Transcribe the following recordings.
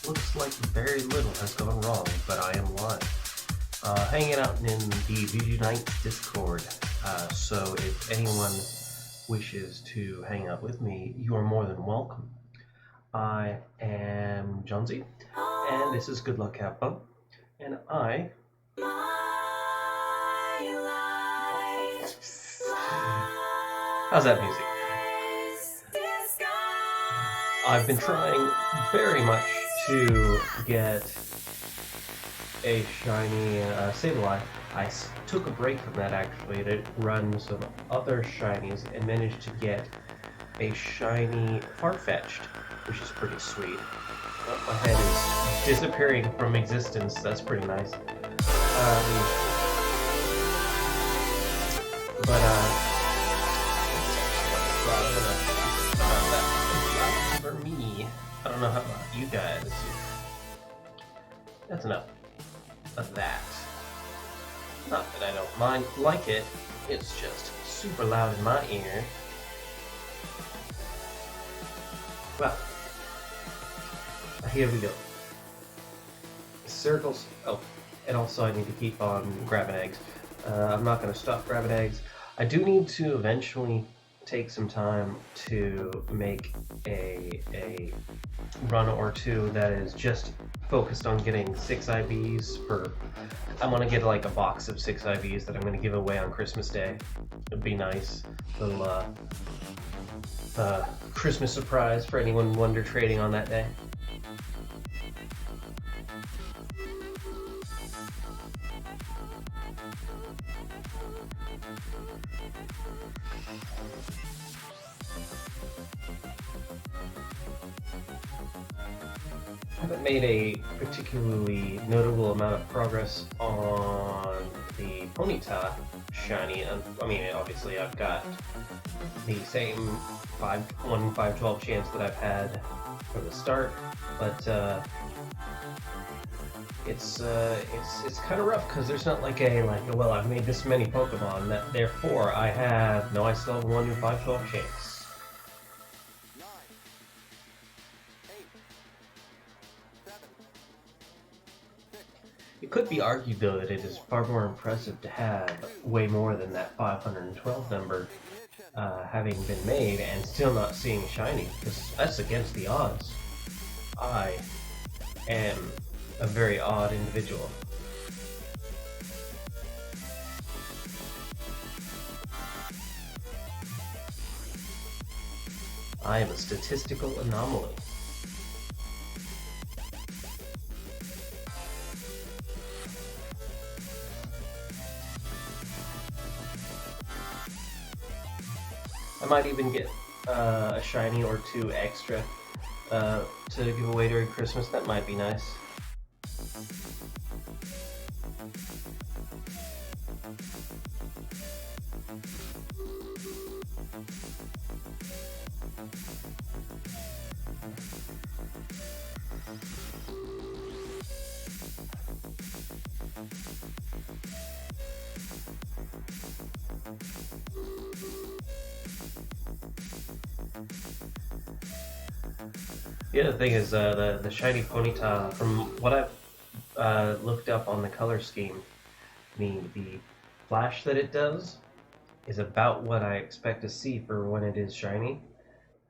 looks like very little has gone wrong, but I am live. Hanging out in the VG Nights Discord. So if anyone wishes to hang out with me, you are more than welcome. I am Johnsy, and this is Good Luck Have Fun, and I... How's that music? I've been trying very much to get a shiny Sableye. I took a break from that actually to run some other shinies and managed to get a shiny Farfetch'd, which is pretty sweet. Oh, my head is disappearing from existence. That's pretty nice. For me, I don't know how about you guys. That's enough of that. Not that I don't like it, it's just super loud in my ear. Well, here we go. Circles. Oh, and also I need to keep on grabbing eggs. I'm not going to stop grabbing eggs. I do need to eventually take some time to make a run or two that is just focused on getting 6 IVs for... I want to get like a box of 6 IVs that I'm going to give away on Christmas Day. It'd be nice. Little Christmas surprise for anyone Wonder Trading on that day. I haven't made a particularly notable amount of progress on the Ponyta shiny. I mean, obviously I've got the same 1 in 512 chance that I've had from the start, but it's kind of rough because there's not like well, I've made this many Pokemon that therefore I still have a 1 in 512 chance. It could be argued, though, that it is far more impressive to have way more than that 512 number having been made and still not seeing shiny, because that's against the odds. I am a very odd individual. I am a statistical anomaly. I might even get a shiny or 2 extra to give away during Christmas. That might be nice. The other thing is the shiny Ponyta, from what I've looked up on the color scheme, the flash that it does is about what I expect to see for when it is shiny.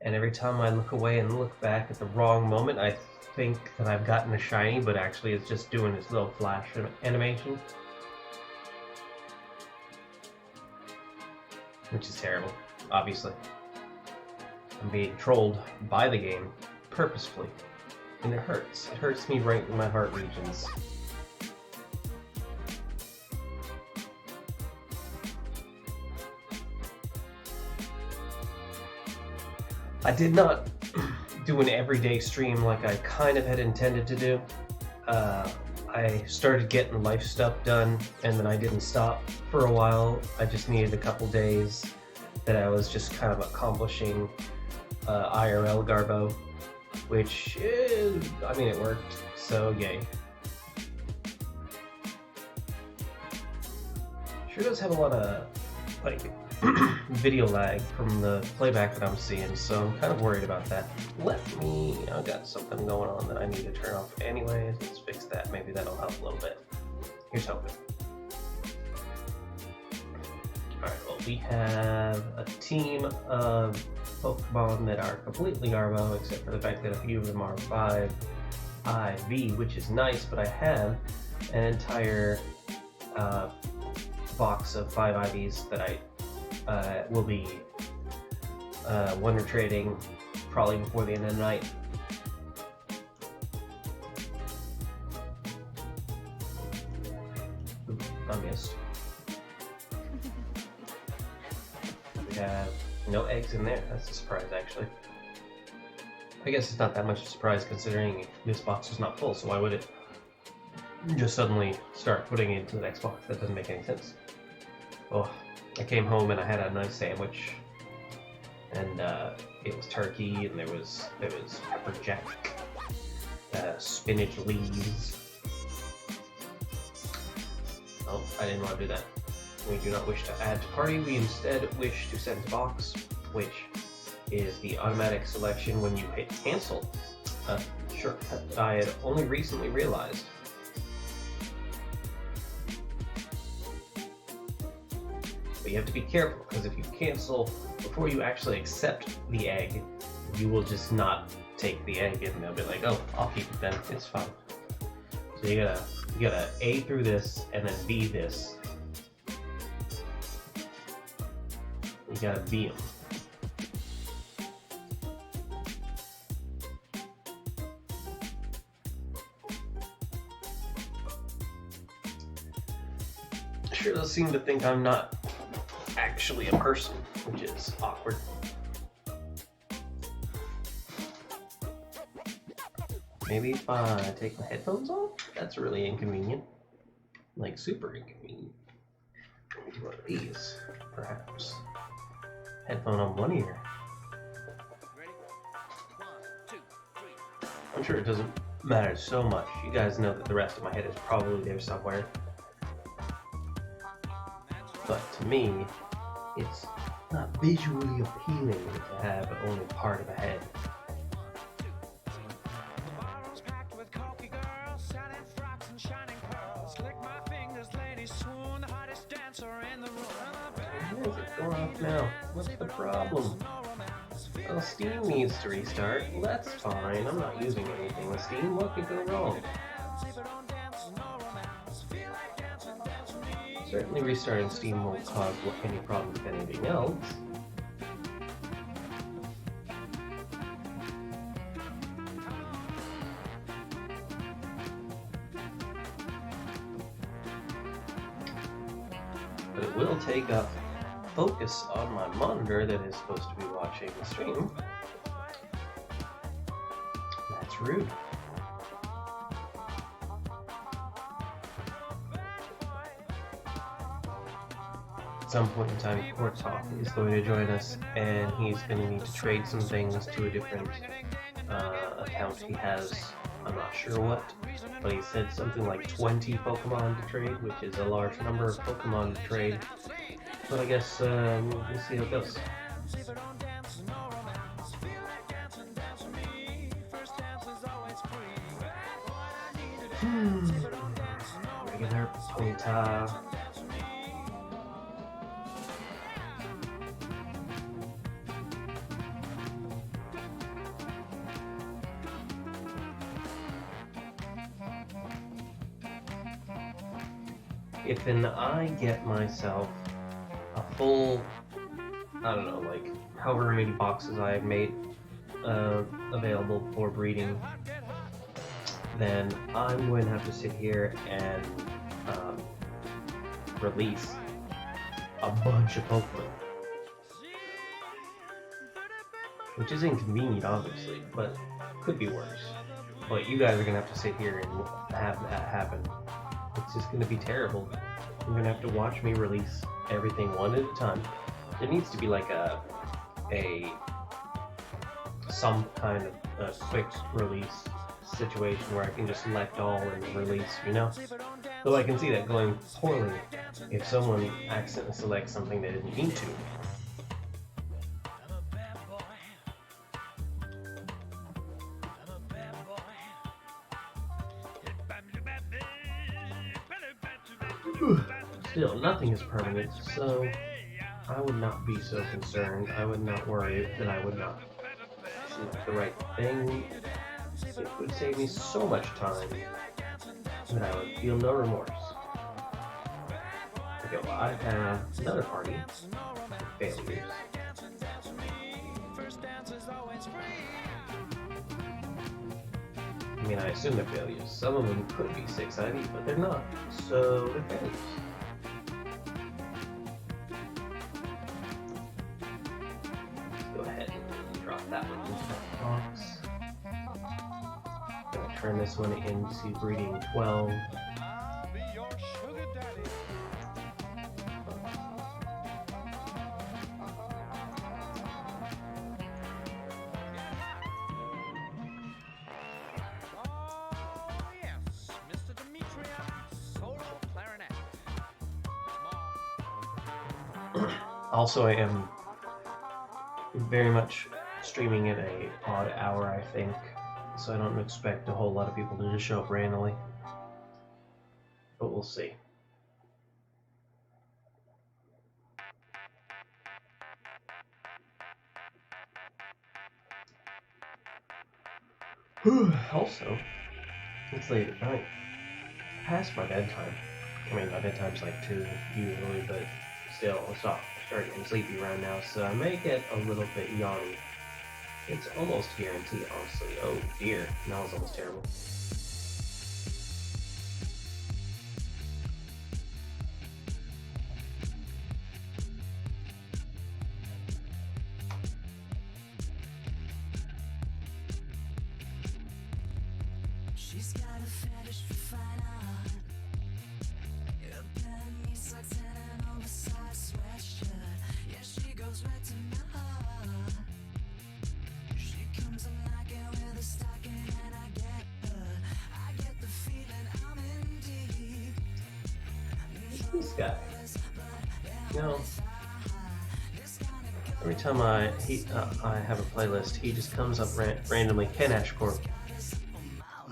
And every time I look away and look back at the wrong moment, I think that I've gotten a shiny, but actually it's just doing this little flash animation. Which is terrible, obviously. I'm being trolled by the game purposefully, and it hurts. It hurts me right in my heart regions. I did not do an everyday stream like I kind of had intended to do. I started getting life stuff done, and then I didn't stop for a while. I just needed a couple days that I was just kind of accomplishing IRL Garbo, which is, I mean, it worked, so yay. Sure does have a lot of, like, video lag from the playback that I'm seeing, so I'm kind of worried about that. I got something going on that I need to turn off anyways. Let's fix that. Maybe that'll help a little bit. Here's hoping. Alright, well, we have a team of Pokemon that are completely Garbo, except for the fact that a few of them are 5 IV, which is nice, but I have an entire box of 5 IVs that I will be Wonder Trading probably before the end of the night. Ooh, I missed. We have no eggs in there. That's a surprise, actually. I guess it's not that much of a surprise considering this box is not full, so why would it just suddenly start putting it into the next box? That doesn't make any sense. Oh, I came home and I had a nice sandwich, and it was turkey, and there was pepper jack, spinach leaves. Oh, I didn't want to do that. We do not wish to add to party. We instead wish to send to box, which is the automatic selection when you hit cancel. Shortcut I had only recently realized. But you have to be careful, because if you cancel before you actually accept the egg, you will just not take the egg, and they'll be like, "Oh, I'll keep it then. It's fine." So you gotta A through this, and then B this. You gotta B them. Sure does seem to think I'm not actually a person, which is awkward. Maybe if I take my headphones off? That's really inconvenient. Like, super inconvenient. Let me do one of these, perhaps. Headphone on one ear. I'm sure it doesn't matter so much. You guys know that the rest of my head is probably there somewhere. But to me, it's not visually appealing to have only part of a head. Why is it going off now? What's the problem? Well, Steam needs to restart. Well, that's fine. I'm not using anything with Steam. What could go wrong? Certainly restarting Steam won't cause any problems with anything else. But it will take up focus on my monitor that is supposed to be watching the stream. That's rude. At some point in time, Kortov is going to join us, and he's going to need to trade some things to a different account he has. I'm not sure what, but he said something like 20 Pokemon to trade, which is a large number of Pokemon to trade. But I guess we'll see how it goes. Regular Ponyta. If I get myself a full, I don't know, like however many boxes I have made available for breeding, then I'm going to have to sit here and release a bunch of Pokemon. Which is inconvenient, obviously, but could be worse. But you guys are going to have to sit here and have that happen. It's just going to be terrible. You're going to have to watch me release everything one at a time. There needs to be like some kind of quick release situation where I can just select all and release, you know? Though I can see that going poorly if someone accidentally selects something they didn't mean to. Still, nothing is permanent, so I would not be so concerned. I would not worry that I would not select the right thing. It would save me so much time that I would feel no remorse. Okay, well, I have another party with failures. I mean, I assume they're failures. Some of them could be 6-sided, but they're not, so they're failures. Go ahead and drop that one into that box. Gonna turn this one into breeding 12. Also, I am very much streaming at a odd hour, I think, so I don't expect a whole lot of people to just show up randomly. But we'll see. Also, it's late at night. Past my bedtime. I mean, my bedtime's like 2 usually, but still, it's not start getting sleepy around now, so I may get a little bit yawny. It's almost guaranteed, honestly. Oh dear, that was almost terrible. She's got a fetish for fine art. Her penny socks and an oversized sweatshirt. Yeah, she goes right to my heart. She comes a knocking with a stocking and I get her. I get the feeling I'm in deep. This guy. You know, every time I have a playlist, he just comes up randomly. Ken Ashcorp.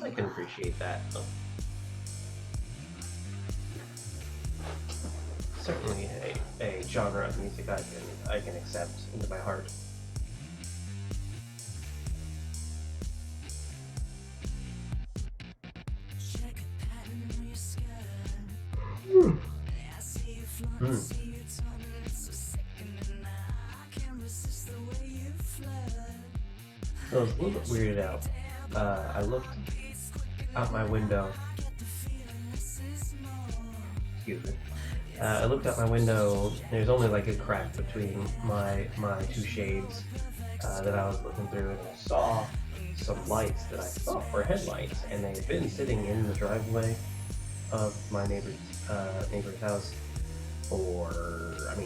I can appreciate that. Certainly a genre of music I can accept into my heart. I was a little bit weirded out. I looked out my window. Excuse me. I looked out my window. There's only like a crack between my two shades that I was looking through, and I saw some lights that I thought were headlights, and they had been sitting in the driveway of my neighbor's house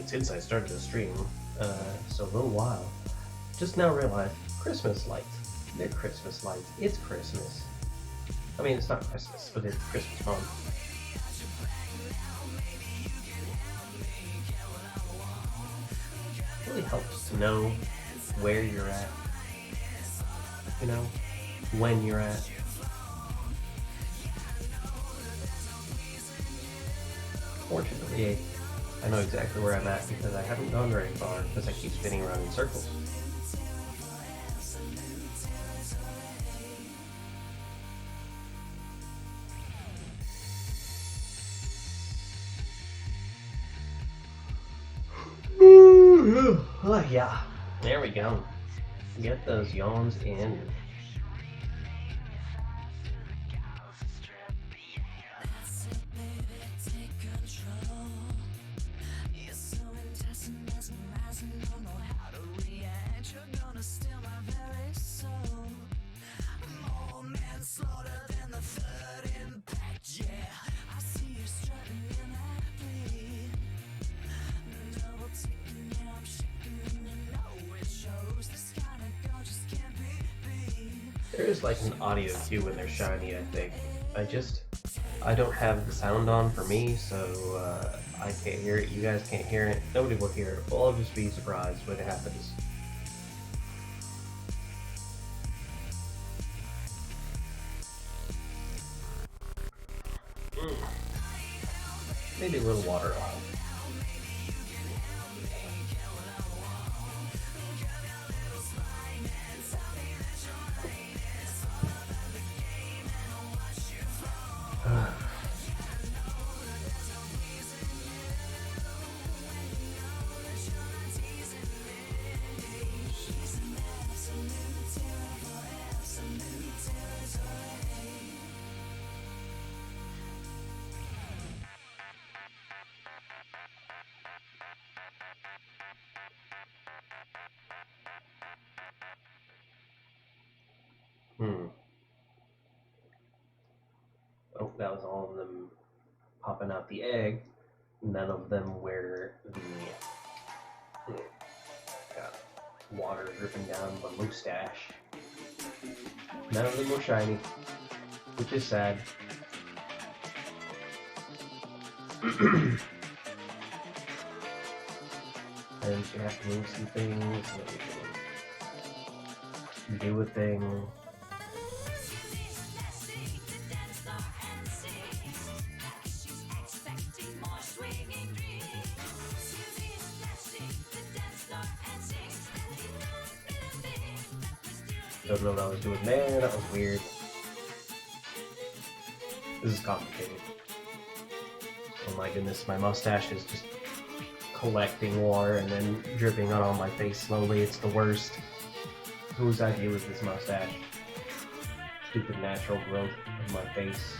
since I started the stream, so a little while. Just now realized Christmas lights. They're Christmas lights. It's Christmas. I mean, it's not Christmas, but it's Christmas fun. It really helps to know where you're at. You know, when you're at. Fortunately, I know exactly where I'm at because I haven't gone very far because I keep spinning around in circles. Oh, yeah, there we go. Get those yawns in. There's like an audio cue when they're shiny, I think. I just I don't have the sound on for me, so I can't hear it. You guys can't hear it. Nobody will hear it. Well, I'll just be surprised when it happens. Maybe a little water. Oh, that was all of them popping out the egg. None of them where the water dripping down the mustache. None of them were shiny, which is sad. And you have to move some things so that we can do a thing. Don't know what I was doing there, that was weird. This is complicated. Oh my goodness, my mustache is just collecting water and then dripping out on my face slowly. It's the worst. Whose idea was this mustache? Stupid natural growth of my face.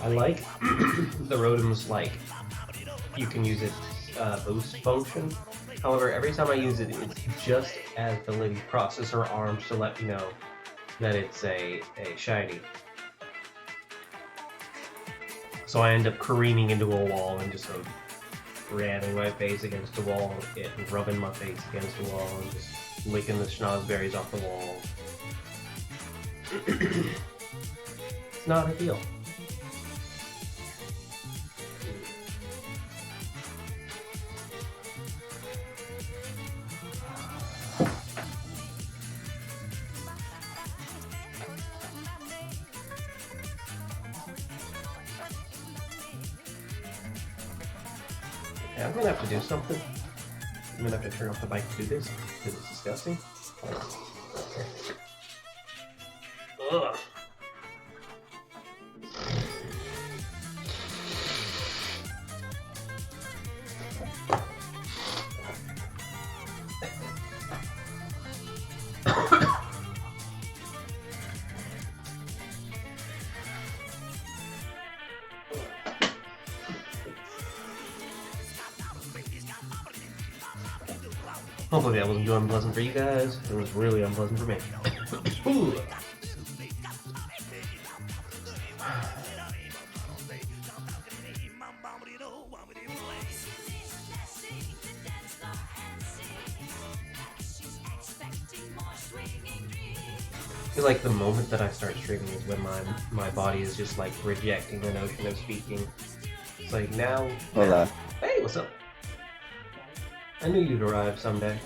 I like the Rotom's like you can use its boost function. However, every time I use it, it's just as the lady crosses her arms to let me know that it's a shiny. So I end up careening into a wall and just sort of ramming my face against the wall and rubbing my face against the wall and just licking the schnozberries off the wall. It's not ideal. Okay, I'm gonna have to do something. I'm gonna have to turn off the mic to do this because it's disgusting. Ugh. Hopefully that wasn't too unpleasant for you guys. It was really unpleasant for me. Ooh. I feel like the moment that I start streaming is when my body is just like rejecting the notion of speaking. It's like now. Hola. Hey, what's up? I knew you'd arrive someday.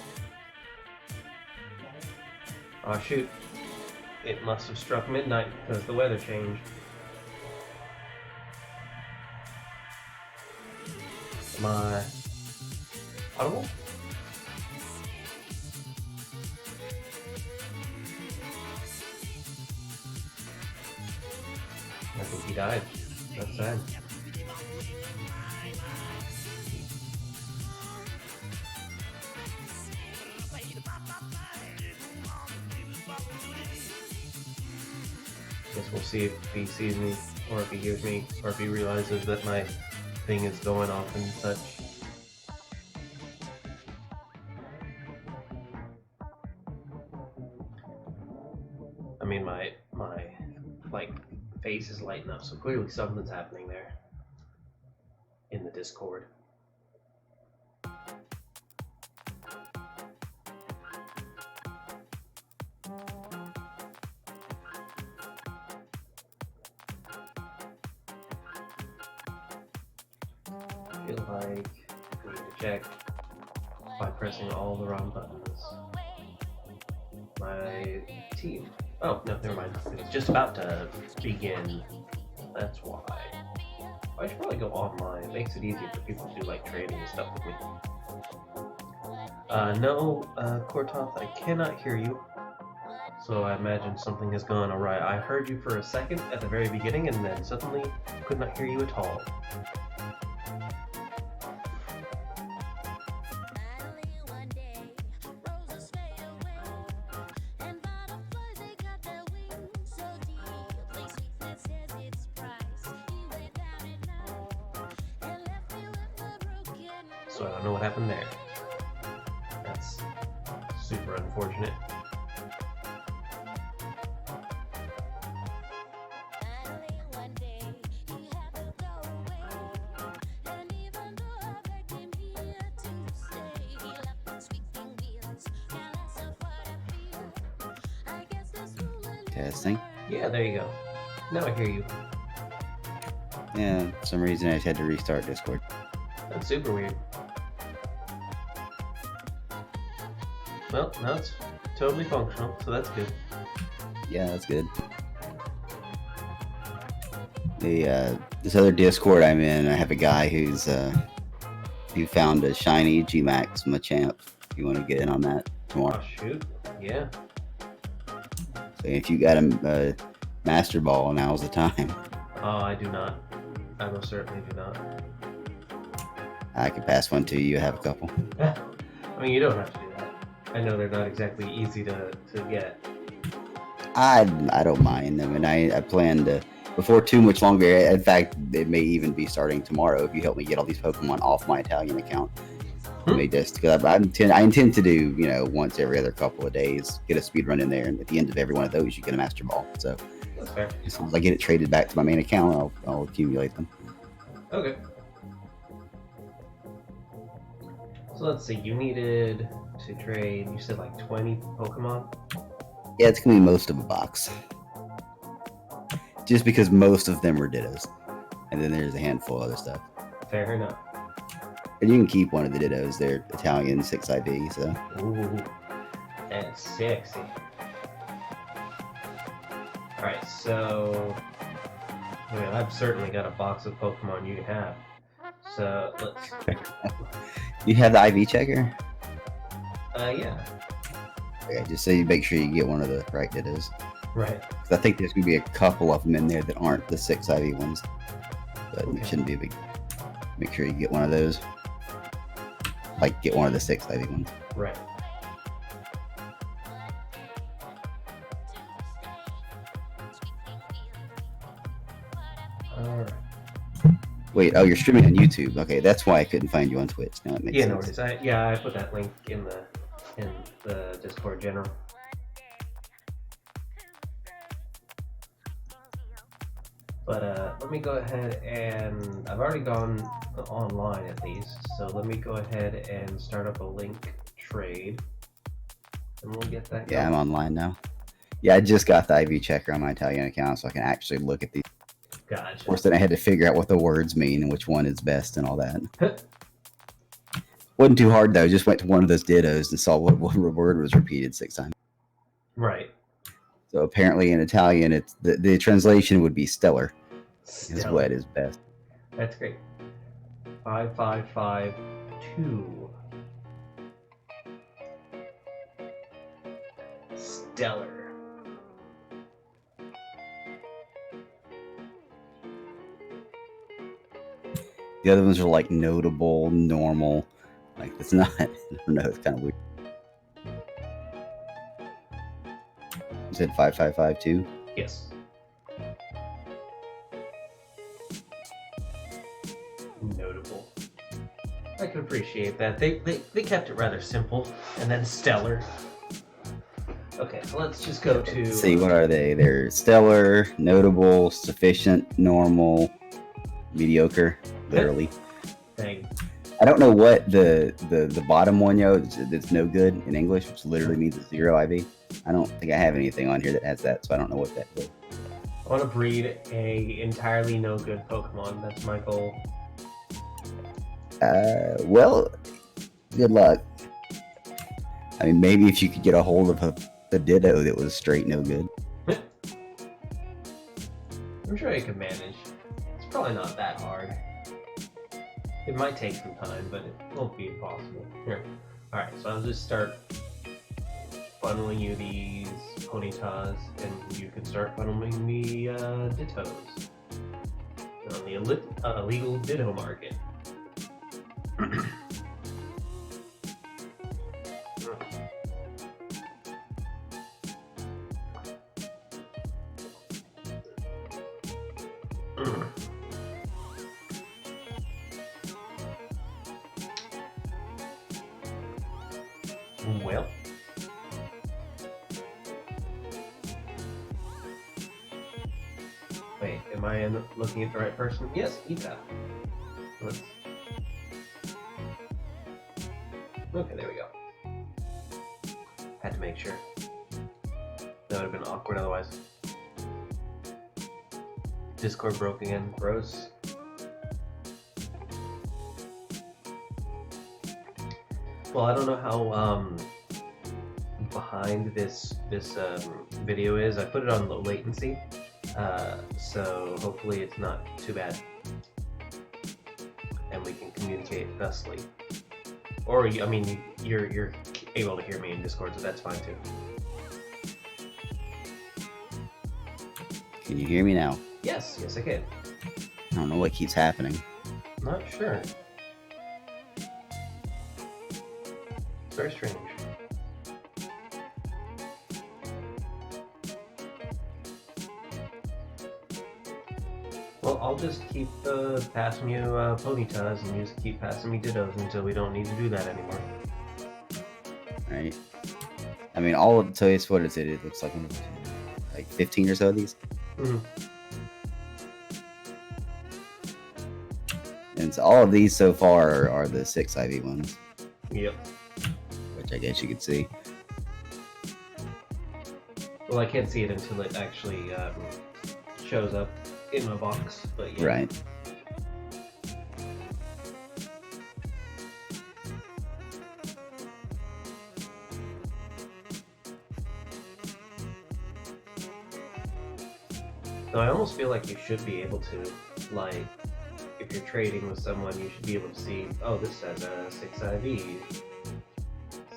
Oh shoot. It must have struck midnight because the weather changed. Am I audible? I think he died. That's sad. Guess we'll see if he sees me, or if he hears me, or if he realizes that my thing is going off and such. lighten up. So clearly something's happening there in the Discord. I feel like we need to check by pressing all the wrong buttons. My team. Oh, no, never mind. It's just about to begin. That's why. I should probably go online. It makes it easier for people to do like trading and stuff with me. No, Kortoth, I cannot hear you. So I imagine something has gone awry. I heard you for a second at the very beginning and then suddenly could not hear you at all. So I don't know what happened there. That's super unfortunate. Testing. Yeah, there you go. Now I hear you. Yeah, for some reason I just had to restart Discord. That's super weird. Well, now it's totally functional, so that's good. Yeah, that's good. This other Discord I'm in, I have a guy who found a shiny G-Max Machamp. If you want to get in on that tomorrow. Oh shoot, yeah. So if you got a Master Ball, now's the time. Oh, I do not. I most certainly do not. I could pass one to you. I have a couple. I mean, you don't have to do that. I know they're not exactly easy to get. I don't mind. I mean, I plan to, before too much longer, in fact, it may even be starting tomorrow if you help me get all these Pokemon off my Italian account. I may just, because I intend to do, once every other couple of days, get a speed run in there, and at the end of every one of those, you get a Master Ball. So That's fair. as soon as I get it traded back to my main account, I'll accumulate them. Okay. So let's see, you needed to trade, you said like 20 Pokemon? Yeah, it's gonna be most of a box. Just because most of them are Dittos. And then there's a handful of other stuff. Fair enough. And you can keep one of the Dittos. They're Italian 6IV, so. Ooh, that's sexy. Alright, so I've certainly got a box of Pokemon you can have. So let's You have the IV checker? yeah. Okay, just so you make sure you get one of the right Dittos. Right. 'Cause I think there's gonna be a couple of them in there that aren't the 6IV ones. But Okay. it shouldn't be a big. Make sure you get one of those. Like, get one of the 6IV ones. Right. Alright. Wait, oh, you're streaming on YouTube. Okay, that's why I couldn't find you on Twitch. Now it makes Yeah, no sense. worries. I put that link in the Discord general. But let me go ahead and I've already gone online at least, so let me go ahead and start up a link trade, and we'll get that. Yeah, I'm going. online now. Yeah, I just got the IV checker on my Italian account, so I can actually look at these. Of Gotcha. course, then I had to figure out what the words mean and which one is best and all that. Wasn't too hard though. Just went to one of those Dittos and saw what word was repeated 6 times. Right. So apparently in Italian, it's the translation would be stellar. Is Stellar. what is best. That's great. 5552. Stellar. The other ones are like notable, normal. Like it's not. I don't know. It's kind of weird. You said 5552. Yes. Notable. I can appreciate that. They kept it rather simple, and then stellar. Okay, so let's just go to. Let's see, what are they? They're stellar, notable, sufficient, normal, mediocre, literally. Dang. I don't know what the bottom one, that's no good in English, which literally means it's 0 IV. I don't think I have anything on here that has that, so I don't know what that is. I want to breed a entirely no good Pokemon. That's my goal. Well, good luck. I mean, maybe if you could get a hold of a Ditto that was straight no good. I'm sure I could manage. It's probably not that hard. It might take some time, but it won't be impossible. Here. Alright, so I'll just start funneling you these Ponytas, and you can start funneling me Dittos on the illegal Ditto market. Well, wait, am I looking at the right person? Yes, Ita. Let's. Okay, there we go. Had to make sure. That would have been awkward otherwise. Discord broke again. Gross. Well, I don't know how behind this video is. I put it on low latency, so hopefully it's not too bad, and we can communicate thusly. Or I mean, you're able to hear me in Discord, so that's fine too. Can you hear me now? Yes, I can. I don't know what keeps happening. Not sure. It's very strange. Well, I'll just keep passing you Ponytas, and you just keep passing me Dittos until we don't need to do that anymore. Right. I mean, all of so it's what is it? It looks like 15 or so of these. Mm-hmm. And so all of these so far are the 6 IV ones. Yep. Which I guess you could see. Well, I can't see it until it actually shows up in my box, but yeah. Right. No, I almost feel like you should be able to, like, if you're trading with someone, you should be able to see, oh, this has a 6 IV.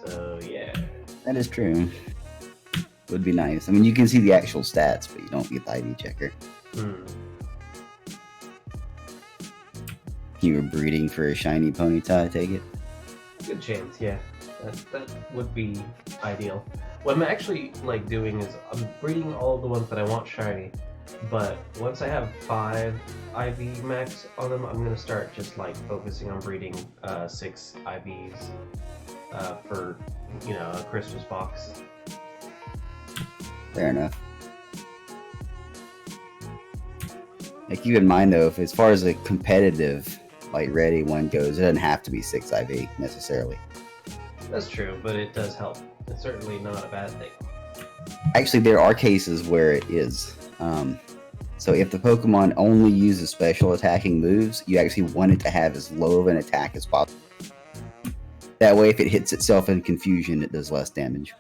So, yeah. That is true. Would be nice. I mean, you can see the actual stats, but you don't get the ID checker. You were breeding for a shiny Ponyta, I take it? Good chance, yeah. That would be ideal. What I'm actually like doing is I'm breeding all of the ones that I want shiny, but once I have 5 IV max on them, I'm gonna start just like focusing on breeding 6 IVs for, you know, a Christmas box. Fair enough. Like, keep in mind though, if as far as a competitive, like, ready one goes, it doesn't have to be 6 IV necessarily. That's true, but it does help. It's certainly not a bad thing. Actually, there are cases where it is. So if the Pokemon only uses special attacking moves, you actually want it to have as low of an attack as possible. That way, if it hits itself in confusion, it does less damage.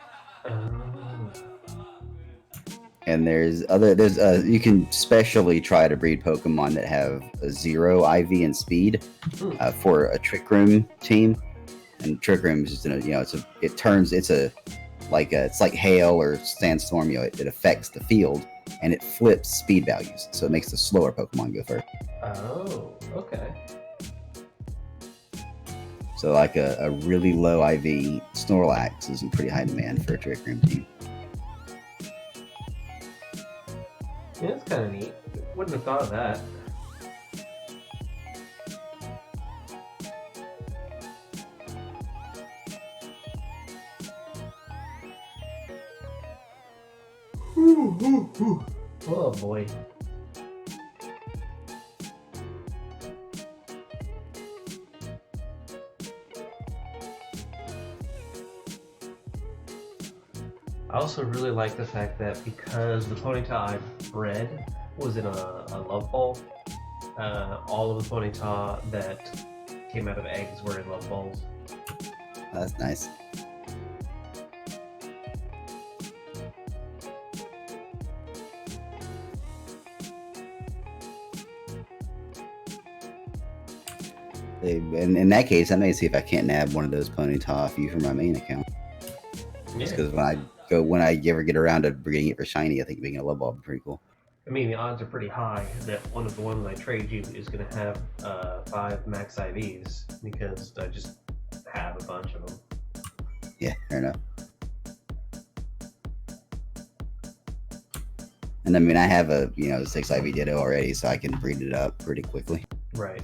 And you can specially try to breed Pokemon that have a 0 IV in speed for a Trick Room team. And Trick Room is just it's like hail or sandstorm. It affects the field and it flips speed values, so it makes the slower Pokemon go first. Oh, okay. So like a really low IV Snorlax is in pretty high demand for a Trick Room team. Yeah, that's kind of neat. Wouldn't have thought of that. Oh boy. I also really like the fact that because the Ponyta I bred was in a love ball, all of the Ponyta that came out of eggs were in love balls. That's nice. In that case, I may see if I can't nab one of those Ponyta off you for my main account. Just because when I ever get around to bringing it for shiny, I think being a love ball would be pretty cool. I mean, the odds are pretty high that one of the ones I trade you is going to have 5 max IVs because I just have a bunch of them. Yeah, fair enough. And I mean, I have a 6 IV Ditto already, so I can breed it up pretty quickly. Right.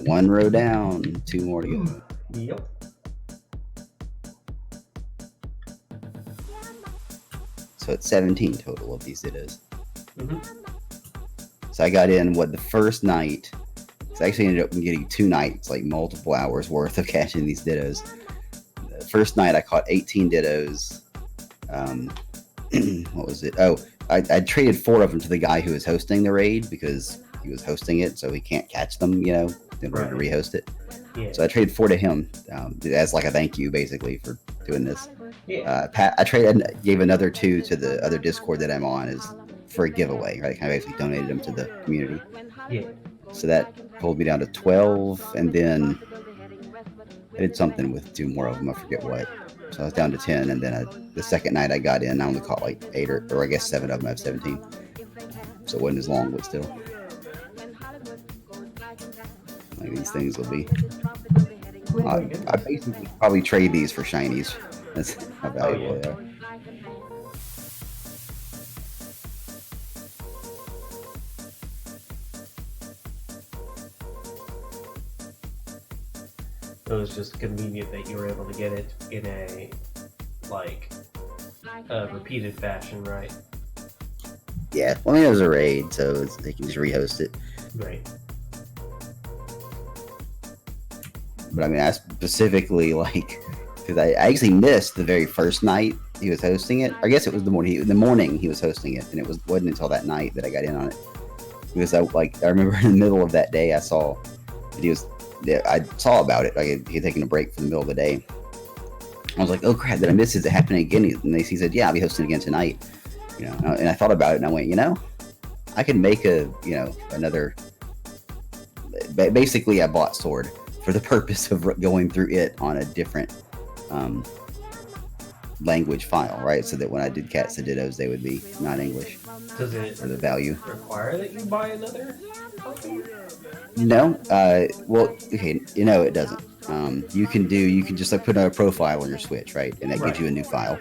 One row down, 2 more to go. Yep. So it's 17 total of these Dittos. Mm-hmm. So I got in the first night. So I actually ended up getting 2 nights, like multiple hours worth of catching these Dittos. The first night I caught 18 Dittos. What was it? Oh, I traded 4 of them to the guy who was hosting the raid because he was hosting it, so he can't catch them, in order to rehost it. Yeah. So I traded 4 to him as like a thank you, basically, for doing this. Yeah. I gave another 2 to the other Discord that I'm on for a giveaway, right? I basically donated them to the community. Yeah. So that pulled me down to 12, and then I did something with 2 more of them. I forget what. So I was down to 10, and then the second night I got in, I only caught like 8 or I guess 7 of them. I have 17. So it wasn't as long, but still. Like these things will be. I basically probably trade these for shinies. That's how valuable they are. It was just convenient that you were able to get it in a repeated fashion, right? Yeah, well, I mean, it was a raid, so they can just rehost it. Right. But I mean, I specifically because I actually missed the very first night he was hosting it. I guess it was the morning he was hosting it, and it wasn't until that night that I got in on it. Because I remember in the middle of that day I saw that I saw about it. Like he had taken a break from the middle of the day. I was like, oh crap, did I miss it? Is it happening again? And he said, yeah, I'll be hosting again tonight. And I thought about it and I went, I could make another. Basically, I bought Sword for the purpose of going through it on a different language file, right? So that when I did Cats and Dittos, they would be not English. Does it for the value require that you buy another copy? No. Well, okay. It doesn't. You can just put a profile on your Switch, right? And that gives you a new file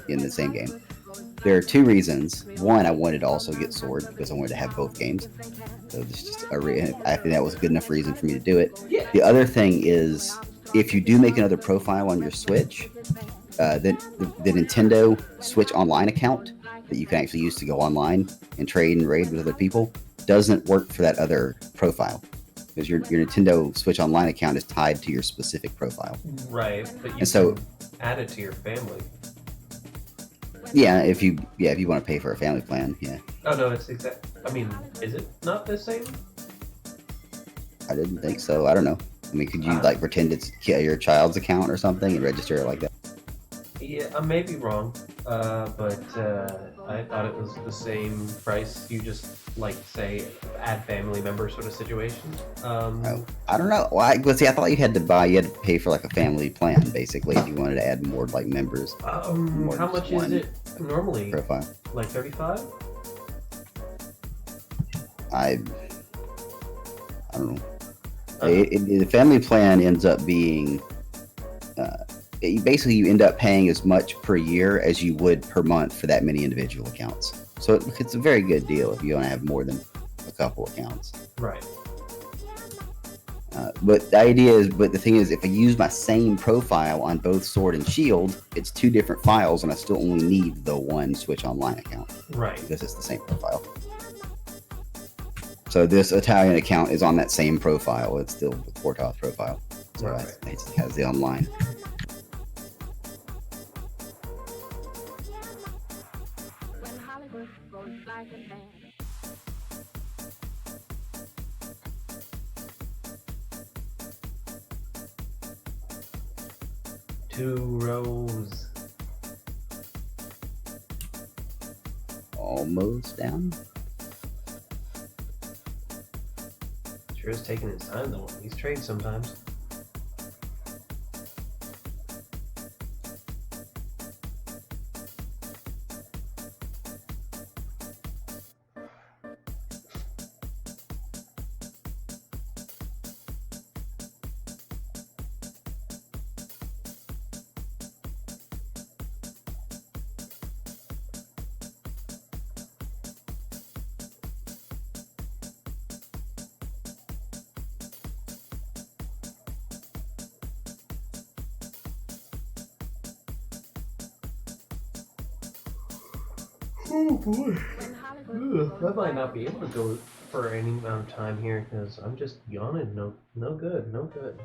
in the same game. There are 2 reasons. One, I wanted to also get Sword because I wanted to have both games. So it's just I think that was a good enough reason for me to do it. Yeah. The other thing is, if you do make another profile on your Switch, then the Nintendo Switch Online account that you can actually use to go online and trade and raid with other people doesn't work for that other profile. Because your Nintendo Switch Online account is tied to your specific profile. Right, but you can add it to your family. Yeah, if you want to pay for a family plan, yeah. Oh no, it's exact. I mean, is it not the same? I didn't think so. I don't know. I mean, could you pretend it's your child's account or something and register it like that? Yeah, I may be wrong, but I thought it was the same price. You just say add family member sort of situation. I don't know. Well, I thought you had to pay for a family plan basically if you wanted to add more members. How much is it normally? Profile. Like 35? I don't know. The family plan ends up being basically you end up paying as much per year as you would per month for that many individual accounts. So it's a very good deal if you want to have more than a couple accounts. Right. But the idea is, but the thing is, if I use my same profile on both Sword and Shield, it's 2 different files, and I still only need the one Switch Online account Right. because it's the same profile. So this Italian account is on that same profile. It's still the Fortoth profile. So Right. it has the online. When Hollywood goes black and bad. Two rows. Almost down. Sure is taking his time though. These trades sometimes. Oh boy. When Hollywood Ugh, I might not be able to go for any amount of time here because I'm just yawning. No good. No good.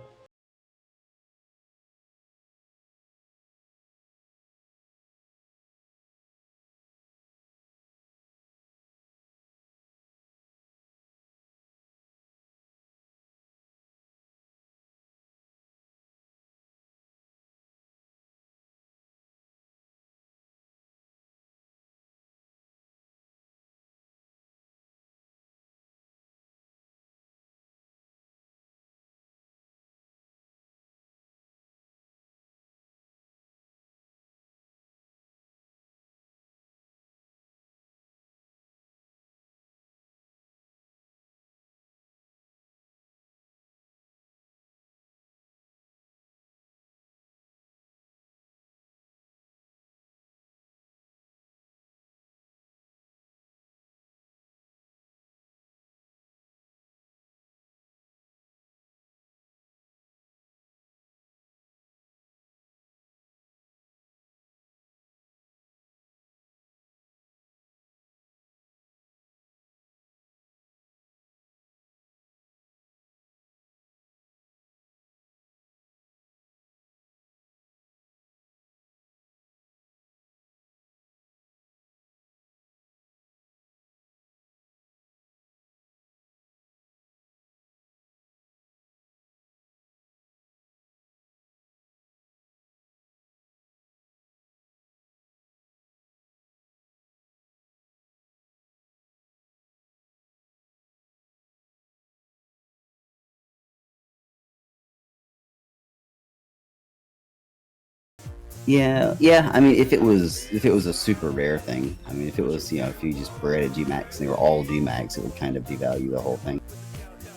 Yeah. I mean, if it was a super rare thing, I mean, if it was if you just bred a Gmax and they were all Gmax, it would kind of devalue the whole thing.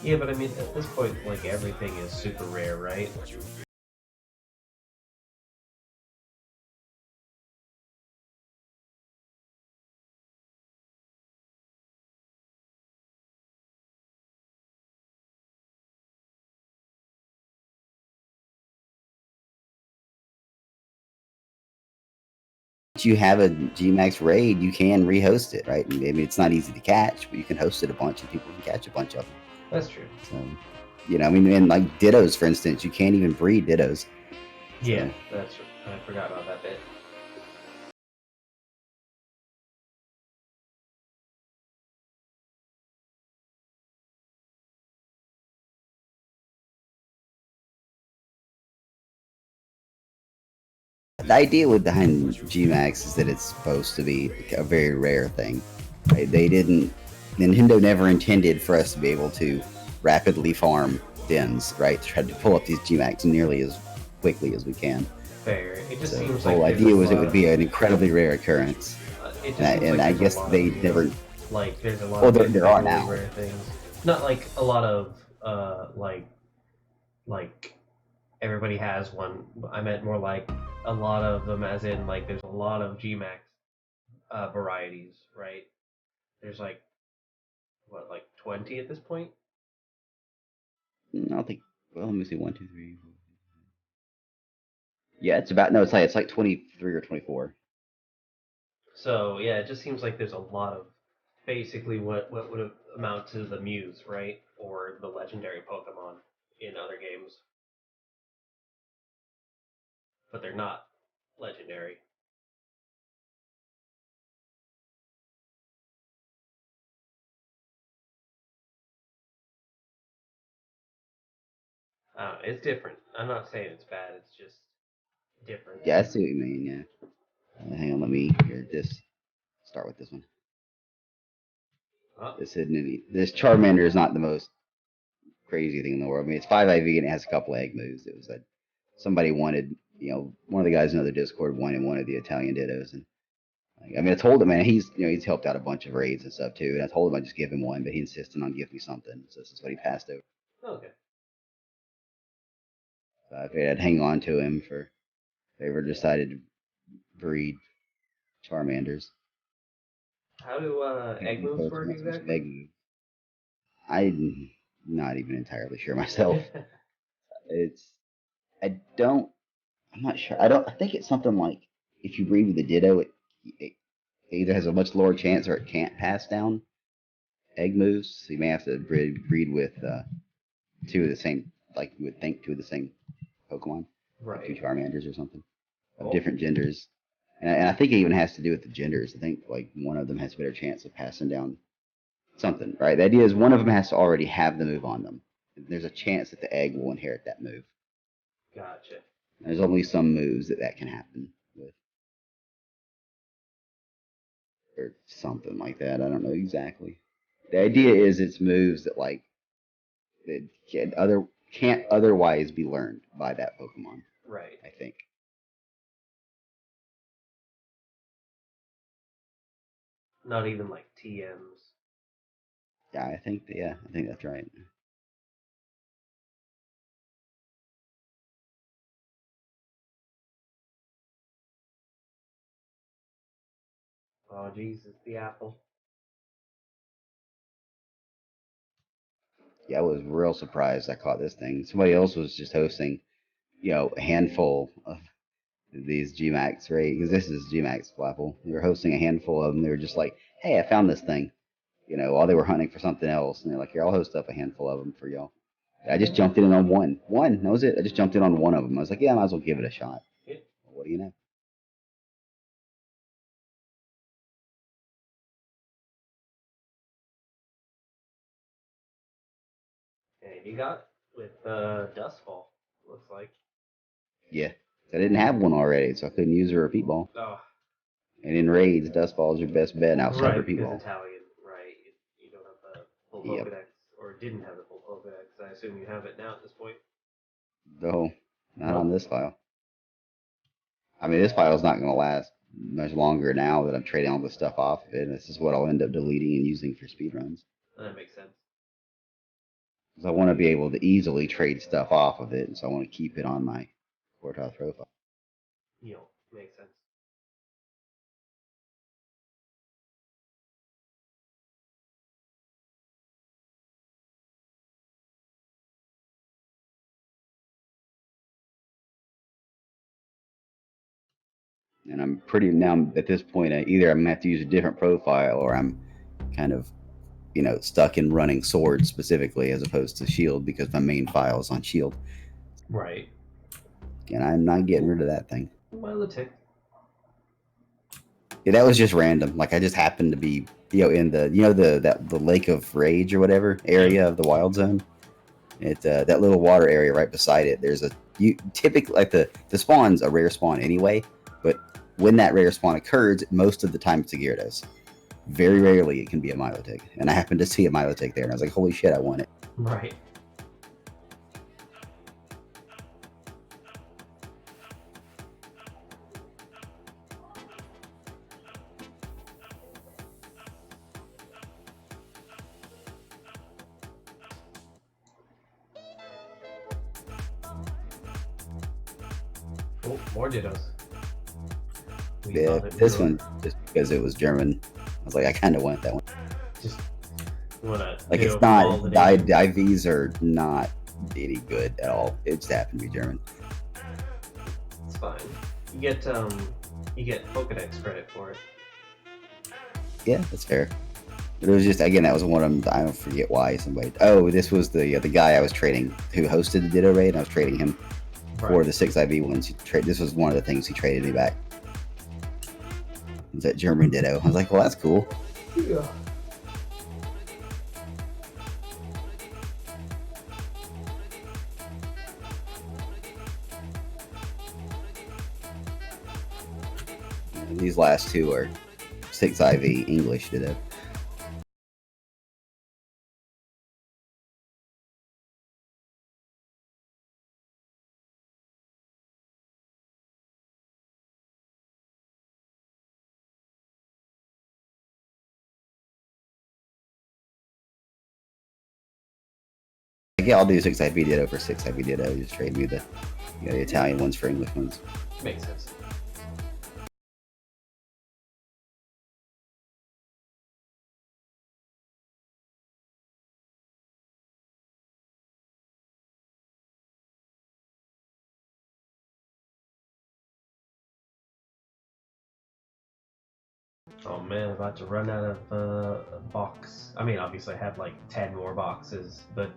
Yeah, but I mean, at this point, like everything is super rare, right? If you have a Gmax raid, you can rehost it, right? I mean, it's not easy to catch, but you can host it a bunch, and people can catch a bunch of them. That's true. So, I mean, and like Dittos, for instance, you can't even breed Dittos. Yeah, that's. I forgot about that bit. The idea behind Gmax is that it's supposed to be a very rare thing. Right? Nintendo never intended for us to be able to rapidly farm dens, right? To try to pull up these Gmax nearly as quickly as we can. Fair. It just So seems the like whole there's idea a was it lot would be an incredibly rare occurrence. It just And, seems and like I there's a guess lot they of, never. like there's a lot Well, of there are individually now. rare things. Not like a lot of like everybody has one. I meant more like a lot of them, as in like there's a lot of Gmax varieties, right? There's like what, like 20 at this point? I don't think. Well, let me see. 1, 2, 3. 4. Yeah, it's about no. It's like 23 or 24. So yeah, it just seems like there's a lot of basically what would amount to the Muse, right, or the legendary Pokemon in other games, but they're not legendary. It's different. I'm not saying it's bad. It's just different. Yeah, I see what you mean. Yeah. Hang on, let me here. Just start with this one. Oh, This Charmander is not the most crazy thing in the world. I mean, it's 5 IV and it has a couple egg moves. It was like somebody wanted, one of the guys in another Discord wanted the Italian Dittos, and like, I mean, I told him, man, he's helped out a bunch of raids and stuff too, and I told him I'd just give him one, but he insisted on giving me something, so this is what he passed over. okay. So I figured I'd hang on to him for if they ever decided to breed Charmanders. How do egg moves work exactly? Egg moves. I'm not even entirely sure myself. I don't. I'm not sure. I think it's something like if you breed with a Ditto, it either has a much lower chance or it can't pass down egg moves. So you may have to breed with two of the same, like you would think, two of the same Pokemon, like two Right. Charmanders or something of Oh. different genders. And I think it even has to do with the genders. I think like one of them has a better chance of passing down something, right? The idea is one of them has to already have the move on them. There's a chance that the egg will inherit that move. Gotcha. There's only some moves that can happen with, or something like that. I don't know exactly. The idea is it's moves that like that can't otherwise be learned by that Pokemon. Right. I think. Not even like TMs. Yeah, I think that's right. Oh, Jesus, the apple. Yeah, I was real surprised I caught this thing. Somebody else was just hosting, a handful of these Gmax, right? Because this is Gmax Flapple. They were hosting a handful of them. They were just like, hey, I found this thing, while they were hunting for something else. And they're like, here, I'll host up a handful of them for y'all. I just jumped in on one. That was it. I just jumped in on one of them. I was like, yeah, I might as well give it a shot. Yeah. Well, what do you know? And you got with Dustfall, looks like. Yeah. I didn't have one already, so I couldn't use a repeat ball. Oh, And in raids, Dust Ball is your best bet outside right, repeat because ball. Italian, right. You don't have the full Yep. Pokedex, or didn't have the full Pokedex. I assume you have it now at this point. Though, not on this file. I mean, this file's not going to last much longer now that I'm trading all this stuff off of it. This is what I'll end up deleting and using for speedruns. That makes sense. Because I want to be able to easily trade stuff off of it, and so I want to keep it on my Quartoth profile. Makes sense. And I'm pretty now at this point. Either I'm gonna have to use a different profile, or I'm kind of, stuck in running Sword specifically as opposed to Shield because my main file is on Shield. Right. And I'm not getting rid of that thing. Milotic. Yeah, that was just random. Like I just happened to be, in the, the Lake of Rage or whatever area of the Wild Zone. That little water area right beside it. There's typically like the spawn's a rare spawn anyway, but when that rare spawn occurs, most of the time it's a Gyarados. Very rarely it can be a Milotic, and I happened to see a Milotic there, and I was like, holy shit, I want it. Right. Oh, more Dittos. Yeah, this one, just because it was German, I was like, I kind of want that one. Just wanna Like Ditto it's not all the name. the IVs are not any good at all. It just happened to be German. It's fine. You get Pokedex credit for it. Yeah, that's fair. But it was just, again, that was one of them. I don't forget why somebody. Oh, this was the guy I was trading who hosted the Ditto raid. And I was trading him for the 6 IV ones. This was one of the things he traded me back. It was that German Ditto. I was like, well, that's cool. Yeah. And these last two are 6 IV English Ditto. Yeah, I'll do 6 IV Ditto for 6 IV Ditto. Just trade me the Italian ones for English ones. Makes sense. Oh man, I'm about to run out of box. I mean, obviously I have like 10 more boxes, but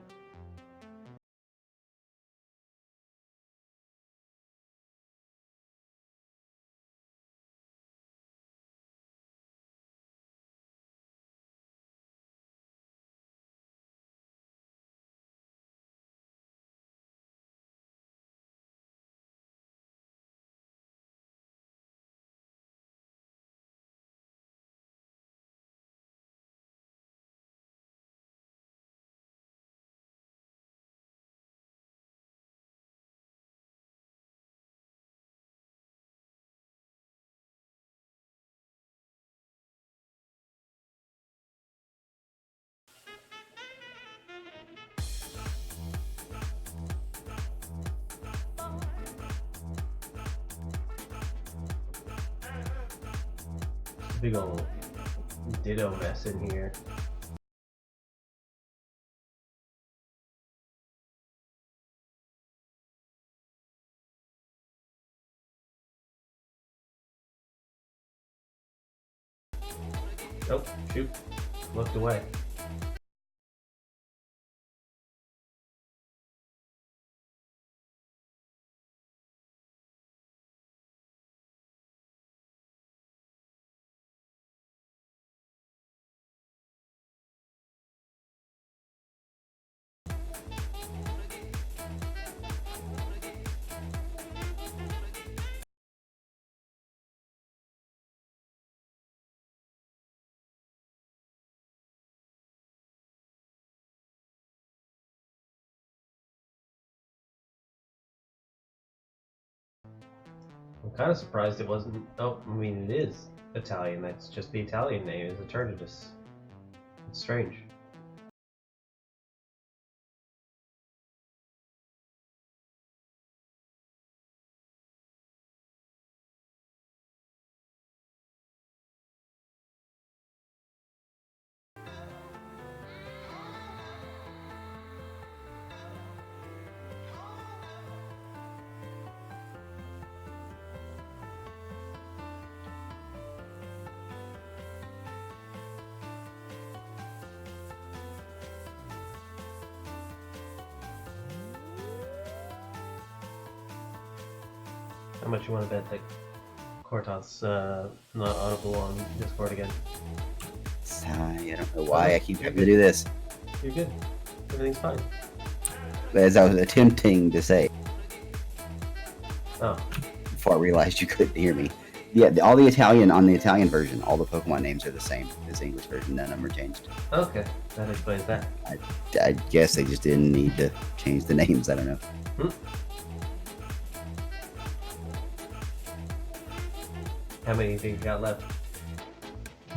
big old Ditto mess in here. Oh, shoot. Looked away. I'm kind of surprised it wasn't. Oh, I mean, it is Italian. That's just the Italian name is Eternatus. It's strange. How much you want to bet that Cortot's not audible on Discord again? I don't know why I keep having to do this. You're good. Everything's fine. As I was attempting to say Oh, before I realized you couldn't hear me. Yeah, all the Italian on the Italian version, all the Pokemon names are the same as the English version. None of them are changed. okay. That explains that. I guess they just didn't need to change the names. I don't know. How many do you got left?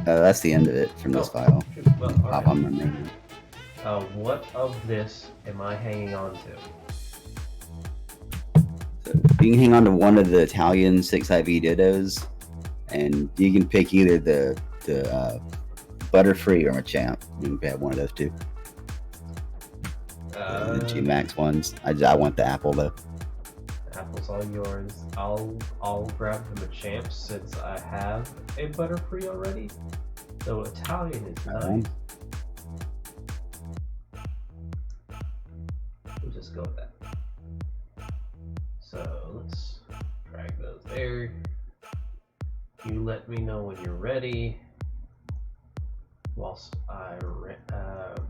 That's the end of it from this Oh, file. shoot. Well, all Pop right. on my name. What of this am I hanging on to? So you can hang on to one of the Italian 6 IV Dittos, and you can pick either the Butterfree or Machamp. You can have one of those two. The G Max ones. I want the apple though. Apple's all yours. I'll grab the Machamp since I have a Butterfree already. So Italian is nice. We'll just go with that. So let's drag those there. You let me know when you're ready whilst I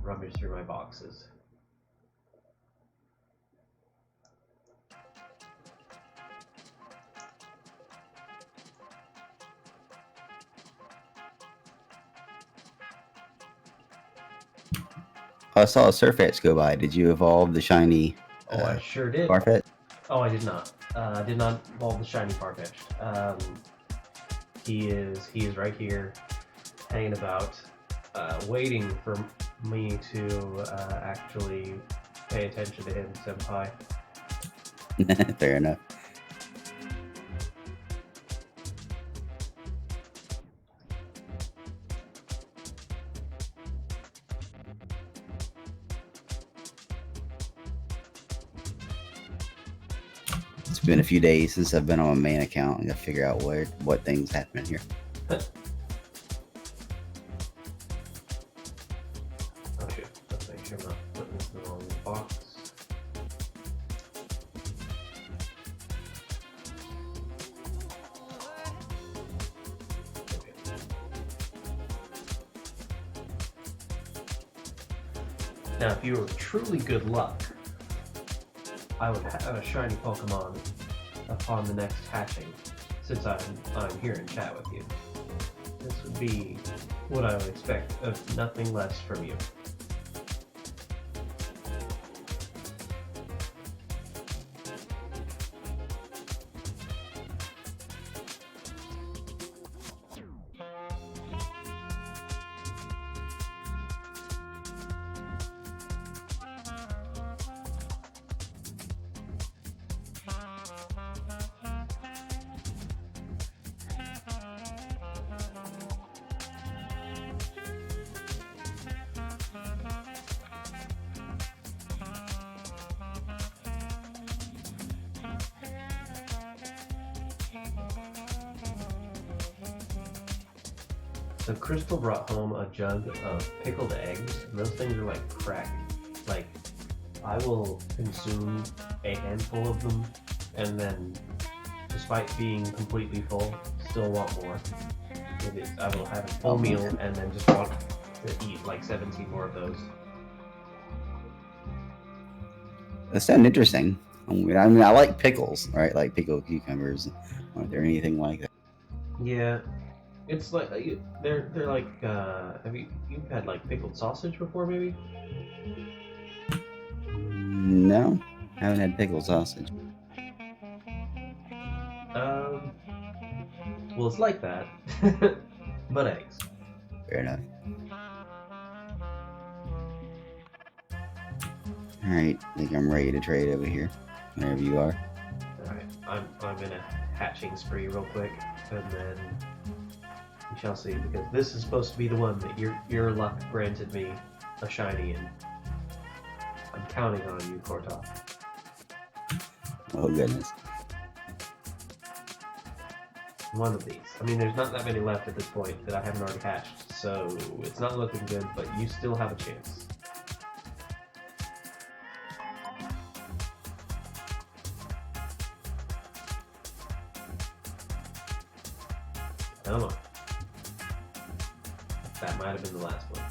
rummage through my boxes. I saw a Surfetch go by. Did you evolve the shiny Oh, I sure did. Farfetch? Oh, I did not. I did not evolve the shiny Farfetch. He is right here, hanging about, waiting for me to actually pay attention to him, senpai. Fair enough. It's been a few days since I've been on my main account. I gotta figure out what things happen here. Oh shit, let's make sure I'm not putting this in the wrong box. Okay. Now, if you were truly good luck, I would have a shiny Pokemon upon the next hatching, since I'm here in chat with you. This would be what I would expect of nothing less from you. So Crystal brought home a jug of pickled eggs, and those things are like crack. Like, I will consume a handful of them, and then, despite being completely full, still want more. I will have a full meal, and then just want to eat like 17 more of those. That sounds interesting. I mean, I like pickles, right? Like pickled cucumbers. Are there anything like that? Yeah, it's like they're like. You've had like pickled sausage before, maybe? No, haven't had pickled sausage. Well, it's like that, but eggs. Fair enough. All right, I think I'm ready to trade over here. Whenever you are. All right, I'm in a hatching spree real quick, and then we shall see. Because this is supposed to be the one that your luck granted me a shiny in. I'm counting on you, Kortok. Oh goodness. One of these. I mean, there's not that many left at this point that I haven't already hatched, so it's not looking good, but you still have a chance. Come on. That might have been the last one.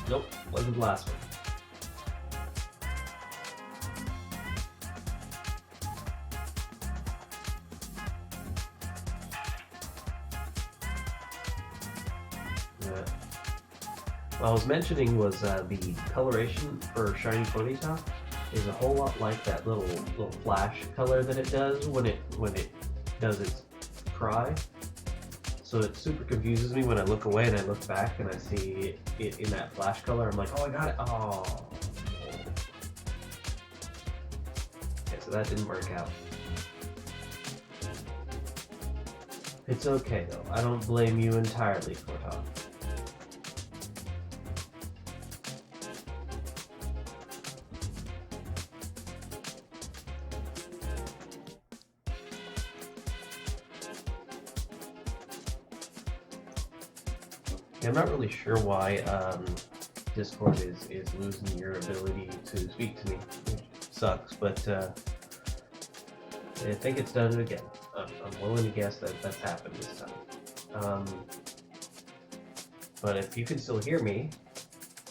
Nope, wasn't the last one. What I was mentioning was the coloration for Shiny Ponyta is a whole lot like that little flash color that it does when it does its cry. So it super confuses me when I look away and I look back and I see it in that flash color. I'm like, oh, I got it. Oh. Okay, so that didn't work out. It's okay though. I don't blame you entirely, Kortok. Yeah, I'm not really sure why Discord is losing your ability to speak to me, which sucks, but I think it's done it again. I'm willing to guess that that's happened this time. But if you can still hear me,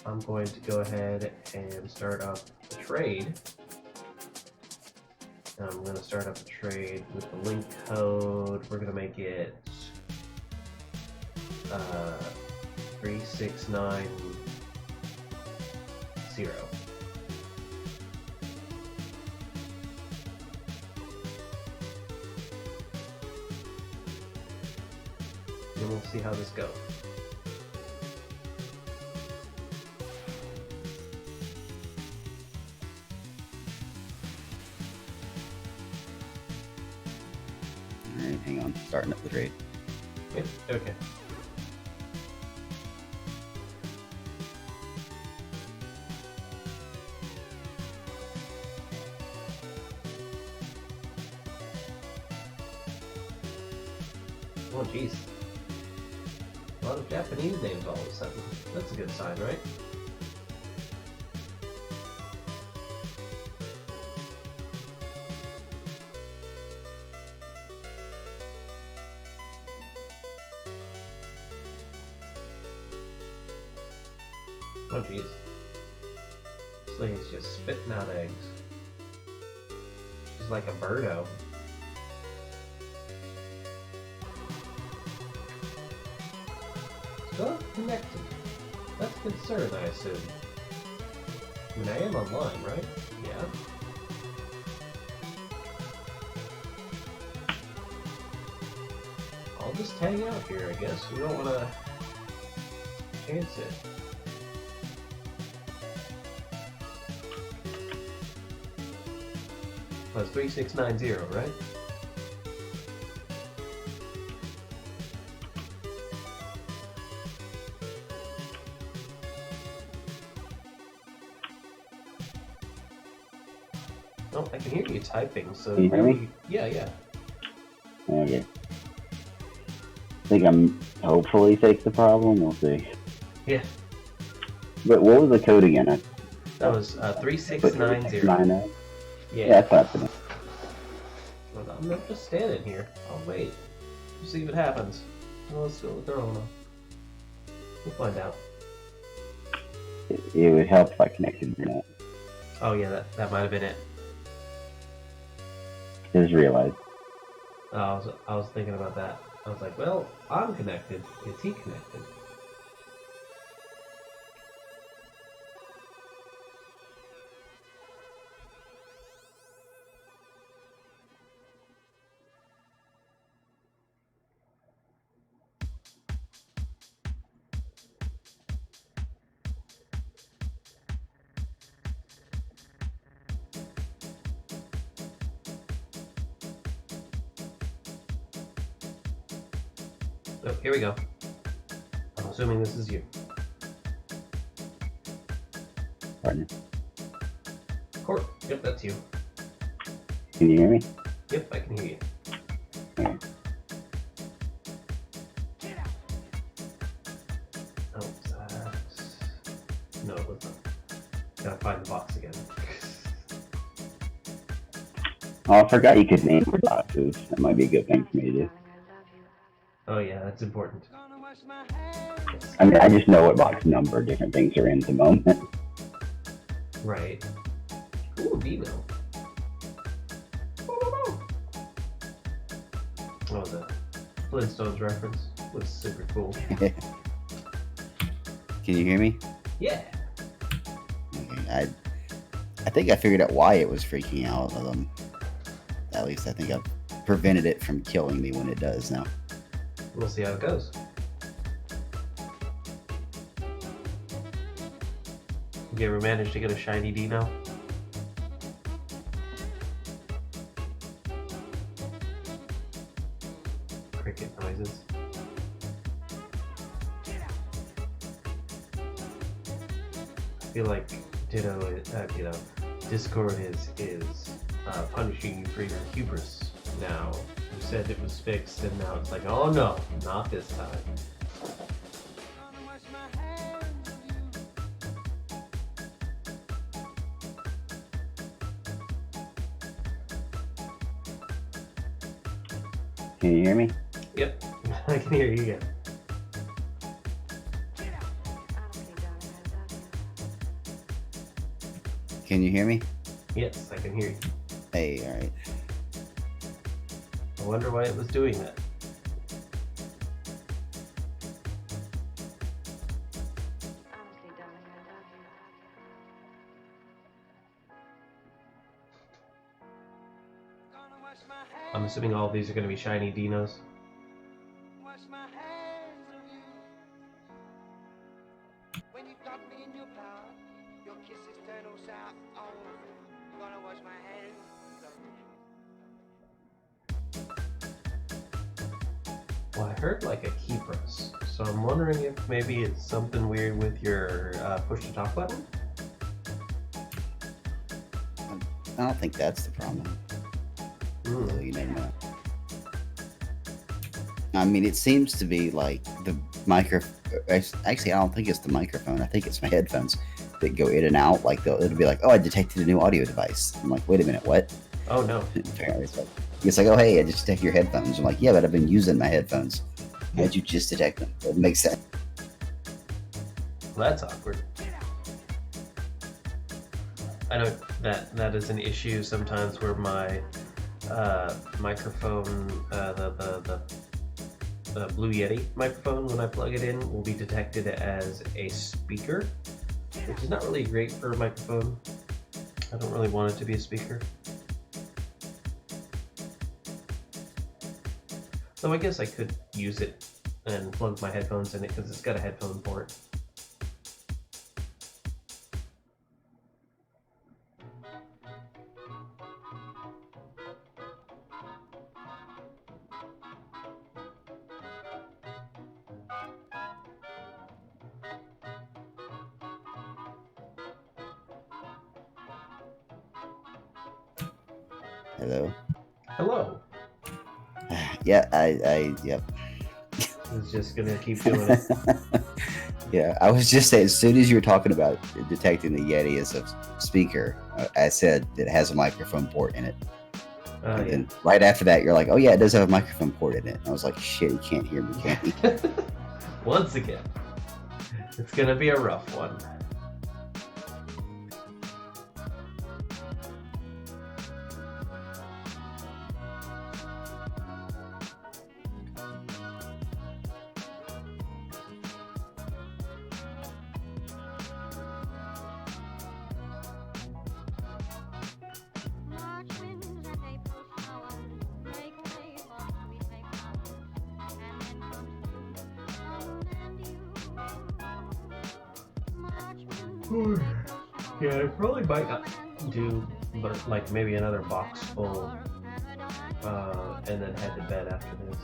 I'm going to go ahead and start up a trade. I'm going to start up a trade with the link code. We're going to make it 3690. And we'll see how this goes. Alright, hang on. Starting up the trade. Yep, okay. Oh, jeez. A lot of Japanese names all of a sudden. That's a good sign, right? Oh, jeez. This lady's just spitting out eggs. She's like a birdo. Still connected. That's a concern, I assume. I mean, I am online, right? Yeah. I'll just hang out here, I guess. We don't want to chance it. That's 3690, right? Oh, I can hear you typing, so... Can you hear me? Yeah, yeah. Okay. I think I'm hopefully fix the problem. We'll see. Yeah. But what was the code again? That was 3690. 3690? Yeah. Yeah, that's happening. Well, I'm not just standing here. I'll wait. We'll see what happens. Well, let's go with Corona. We'll find out. It would help if I connected internet. Oh yeah, that might have been it. Just realized. I was thinking about that. I was like, well, I'm connected. Is he connected? Oh, here we go. I'm assuming this is you. Partner. Court. Yep, that's you. Can you hear me? Yep, I can hear you. Okay. Oh, that's... No, it was not. Gotta find the box again. Oh, I forgot you could name your boxes. That might be a good thing for me to do. Oh yeah, that's important. I mean, I just know what box number different things are in at the moment. Right. Ooh, Dino. Oh, the Flintstones reference was super cool. Can you hear me? Yeah. Okay, I think I figured out why it was freaking out. At least I think I've prevented it from killing me when it does now. We'll see how it goes. You ever managed to get a shiny Dino? Cricket noises. I feel like Discord is punishing you for your hubris now. You said it was fixed, and now it's like, oh no, not this time. Can you hear me? Yep, I can hear you again. Honestly, darling, I love you. Can you hear me? Yes, I can hear you. Hey, all right. I wonder why it was doing that. Honestly, darling, I love you. Gonna wash my hands, I'm assuming all of these are going to be shiny Dinos. wash my hands of you. When you got me in your power, your kisses turn all sour. Oh, gonna wash my hands of you. Well, I heard like a key press, so I'm wondering if maybe it's something weird with your push to talk button. I don't think that's the problem. Although you never know. I mean, it seems to be like the micro. Actually, I don't think it's the microphone. I think it's my headphones that go in and out. Like it'll be like, "Oh, I detected a new audio device." I'm like, "Wait a minute, what?" Oh no. Apparently, it's like, "Oh, hey, I just detected your headphones." I'm like, "Yeah, but I've been using my headphones. How'd you just detect them?" It makes sense. Well, that's awkward. I know that is an issue sometimes where my microphone, the Blue Yeti microphone, when I plug it in, will be detected as a speaker, which is not really great for a microphone. I don't really want it to be a speaker. So I guess I could use it and plug my headphones in it because it's got a headphone port. Hello. Hello. Yeah, yep. I was just gonna keep doing it. Yeah, I was just saying, as soon as you were talking about detecting the Yeti as a speaker, I said it has a microphone port in it. And Yeah. then right after that, you're like, "Oh yeah, it does have a microphone port in it." And I was like, "Shit, you can't hear me, can he?" Once again, it's gonna be a rough one. March winds and April showers make way for sweet May flowers, and then comes June and you. March winds and April showers Yeah, I probably might not do, but like maybe another box full, and then head to bed after this.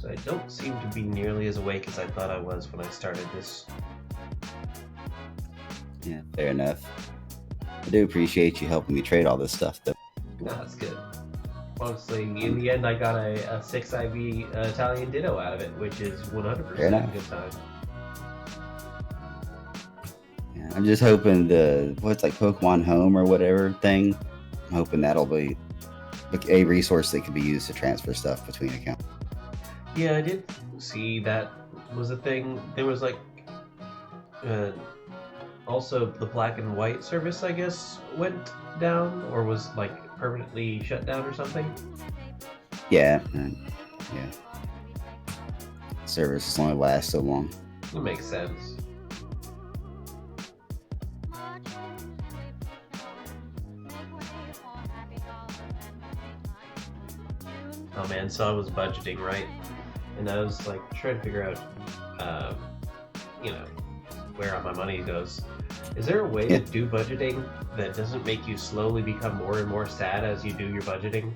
So I don't seem to be nearly as awake as I thought I was when I started this. Yeah, fair enough. I do appreciate you helping me trade all this stuff, though. No, that's good. Honestly, in the end, I got a 6 IV Italian Ditto out of it, which is 100% Fair enough. a good time. Yeah, I'm just hoping what's like Pokemon Home or whatever thing. I'm hoping that'll be a resource that can be used to transfer stuff between accounts. Yeah, I did see that was a thing. There was like, also the black and white service, I guess, went down or was like permanently shut down or something. Yeah, yeah. Services only last so long. It makes sense. March winds and April showers make way for happy dollars and June Oh man, so I was budgeting, right? And I was like trying to figure out, where all my money goes. Is there a way to do budgeting that doesn't make you slowly become more and more sad as you do your budgeting?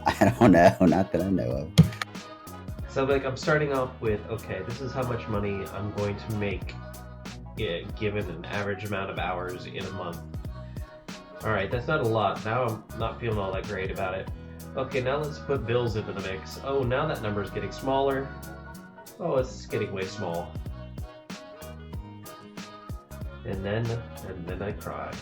I don't know, not that I know of. So like I'm starting off with, okay, this is how much money I'm going to make, given an average amount of hours in a month. All right, that's not a lot. Now I'm not feeling all that great about it. Okay, now let's put bills into the mix. Oh, now that number is getting smaller. Oh, it's getting way small. And then I cry.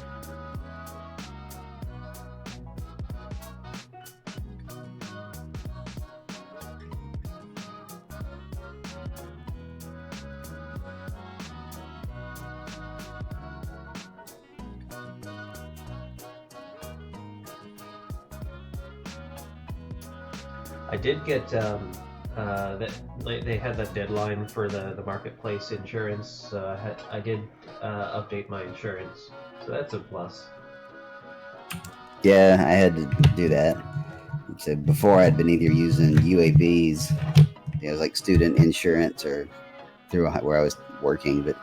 I did get that they had that deadline for the marketplace insurance. So I did update my insurance, so that's a plus. Yeah, I had to do that. So before I'd been either using UABs, it was like student insurance, or through where I was working. But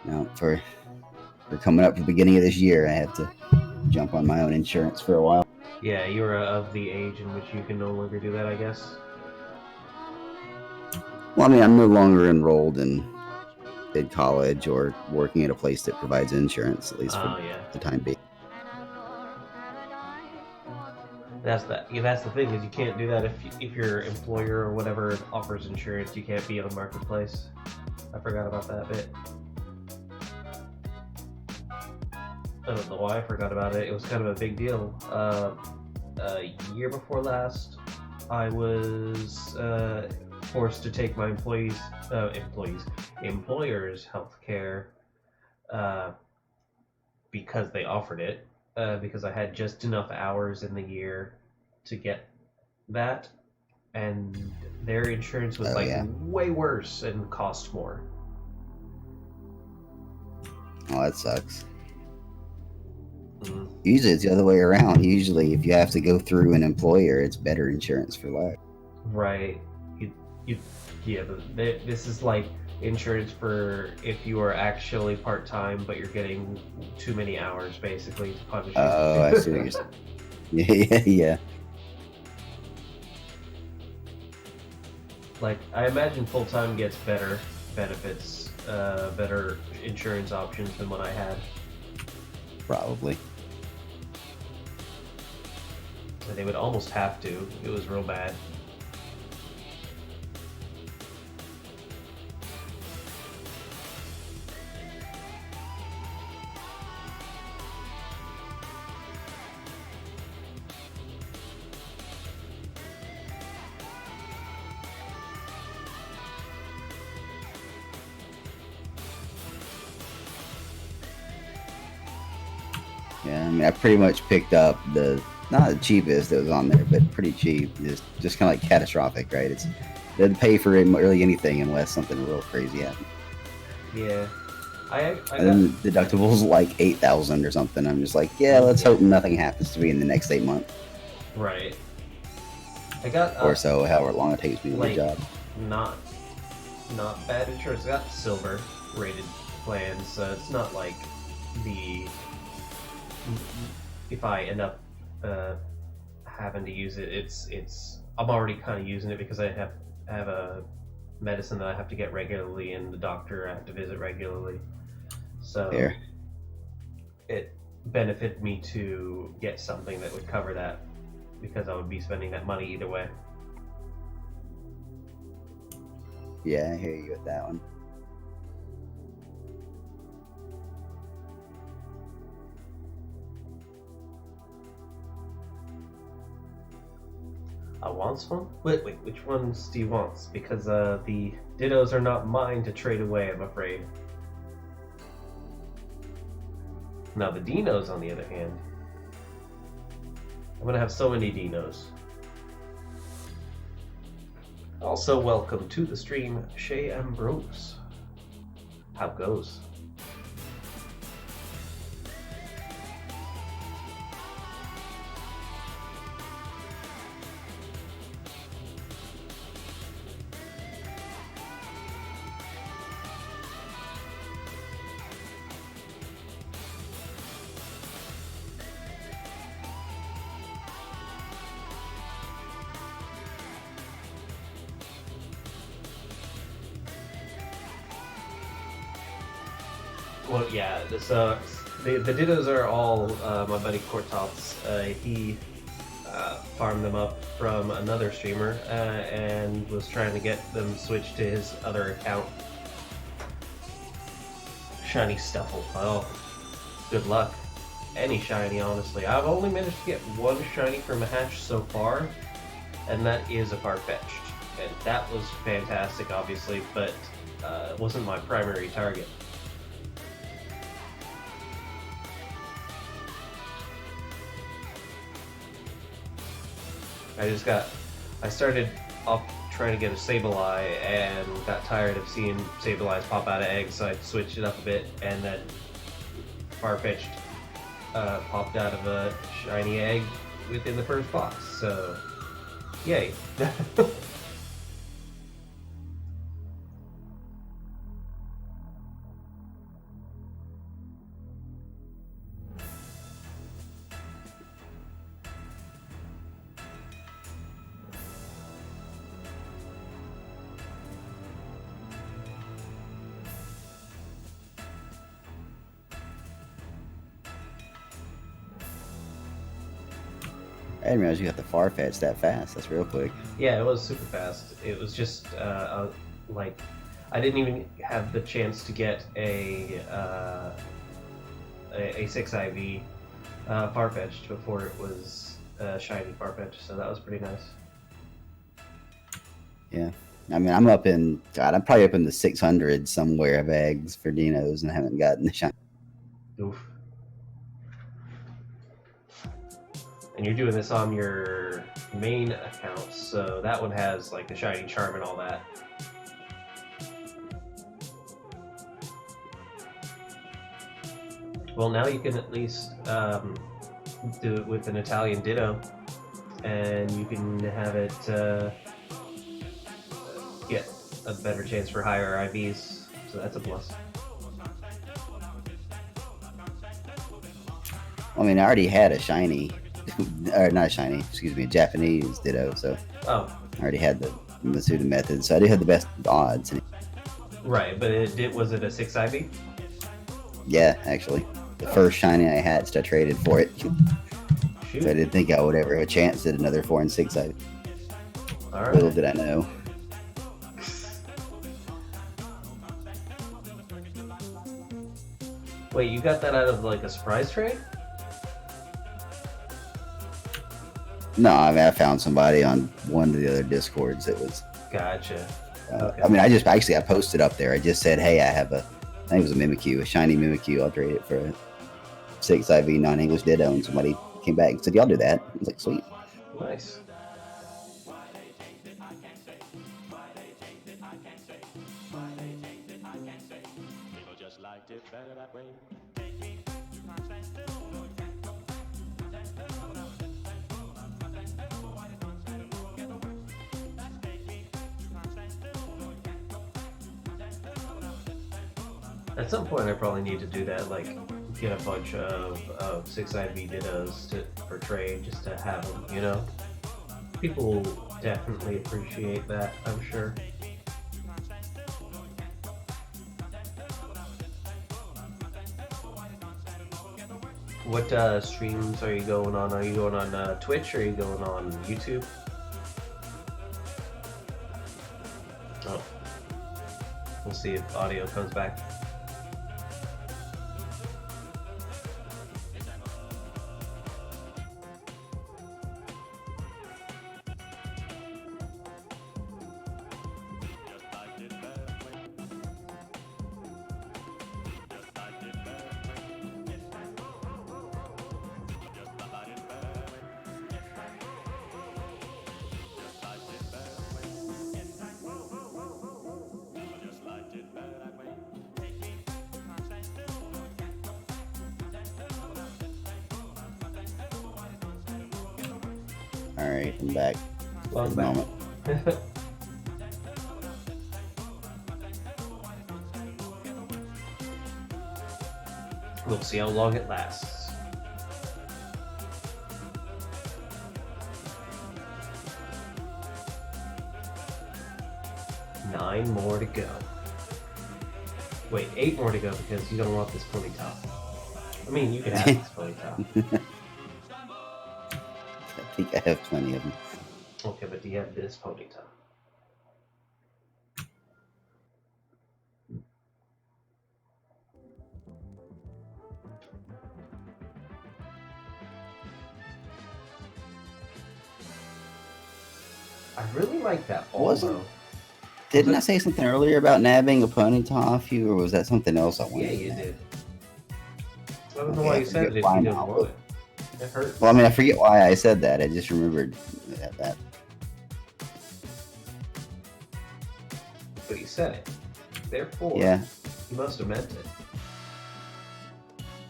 now for coming up for the beginning of this year, I have to jump on my own insurance for a while. Yeah, you're of the age in which you can no longer do that, I guess. Well, I mean, I'm no longer enrolled in college or working at a place that provides insurance, at least for Yeah. the time being. That's the thing, is you can't do that if your employer or whatever offers insurance. You can't be on marketplace. I forgot about that bit. I don't know why I forgot about it. It was kind of a big deal. A year before last, I was forced to take my employer's health care because they offered it. Because I had just enough hours in the year to get that, and their insurance was way worse and cost more. Oh, that sucks. Mm-hmm. Usually it's the other way around. Usually, if you have to go through an employer, it's better insurance for life. Right. This is like insurance for if you are actually part-time but you're getting too many hours, basically, to punish you. Oh, I see what you're saying. Yeah. Like, I imagine full-time gets better benefits, better insurance options than what I had. Probably. And they would almost have to. It was real bad. Yeah, I mean, I pretty much picked up not the cheapest that was on there, but pretty cheap. Just kind of like catastrophic, right? It doesn't pay for really anything unless something real crazy happens. Yeah. And then deductibles like 8,000 or something. I'm just like, yeah, let's hope nothing happens to me in the next 8 months. Right. I got or so, however long it takes me to get a job. Not bad insurance. I got silver rated plans, so it's not like if I end up having to use it, it's I'm already kind of using it because I have a medicine that I have to get regularly, and the doctor I have to visit regularly. So Here. It benefited me to get something that would cover that, because I would be spending that money either way. Yeah, I hear you with that one. I wants one? Wait, which ones do you want? Because the Dittos are not mine to trade away, I'm afraid. Now the Dinos, on the other hand, I'm gonna have so many Dinos. Also, welcome to the stream, Shay Ambrose. How goes? Well, yeah, the Dittos are all my buddy Cortops. He farmed them up from another streamer and was trying to get them switched to his other account. Shiny Stuffle. Oh, good luck. Any shiny, honestly. I've only managed to get one shiny from a hatch so far, and that is a Farfetch'd. And that was fantastic, obviously, but it wasn't my primary target. I started off trying to get a Sableye and got tired of seeing Sableyes pop out of eggs, so I switched it up a bit, and then Farfetch'd popped out of a shiny egg within the first box, so yay. I didn't realize you got the Farfetch that fast. That's real quick. Yeah, it was super fast. It was just like I didn't even have the chance to get a 6IV Farfetch'd before it was shiny Farfetch, so that was pretty nice. Yeah. I mean, I'm probably up in the 600 somewhere of eggs for dinos and haven't gotten the shiny. Oof. And you're doing this on your main account, so that one has like the shiny charm and all that. Well, now you can at least do it with an Italian Ditto, and you can have it get a better chance for higher IVs, so that's a plus. I mean, I already had a shiny, or not a shiny, excuse me, a Japanese Ditto, so Oh, I already had the Masuda method, so I do have the best odds. right, but was it a 6IV? Yeah, actually. The first shiny I hatched, I traded for it. So Shoot. I didn't think I would ever have a chance at another 4 and 6. All Little right. did I know. Wait, you got that out of like a surprise trade? No, I mean, I found somebody on one of the other Discords that was. Gotcha. Okay. I mean, I posted up there. I just said, hey, I have I think it was a Mimikyu, a shiny Mimikyu. I'll trade it for a 6IV non-English Ditto, and somebody came back and said, y'all do that. I was like, sweet. Nice. At some point, I probably need to do that, like get a bunch of 6IV Dittos for trade, just to have them, you know? People will definitely appreciate that, I'm sure. What streams are you going on? Are you going on Twitch or are you going on YouTube? Oh. We'll see if audio comes back. All right, I'm back. Welcome For the back. moment. We'll see how long it lasts. Nine more to go. Wait, 8 more to go because you don't want this Ponyta. I mean, you can have this Ponyta. I think I have plenty of them. Okay, but do you have this Ponyta? I really like that ball, Wasn't- though. Didn't I say something earlier about nabbing a Ponyta off you, or was that something else I wanted? Yeah, to you nab? did. I don't know Okay, why I you said it forget if why you didn't now, want it. It hurt. Well, I mean, I forget why I said that. I just remembered that. but he said it. Therefore, Yeah. he must have meant it.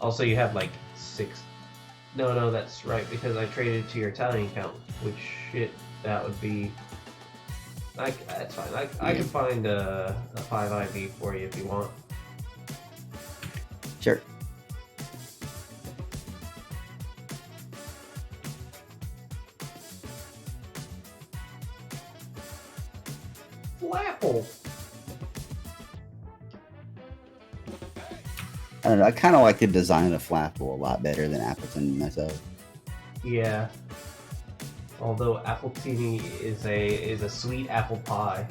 Also, you have like 6. No, that's right, because I traded to your Italian account, which shit, that would be. That's fine. I Yeah. can find a 5 IV for you if you want. Sure. Flapple! I don't know. I kind of like the design of Flapple a lot better than Appleton myself. Yeah. Although Appletini is a sweet apple pie.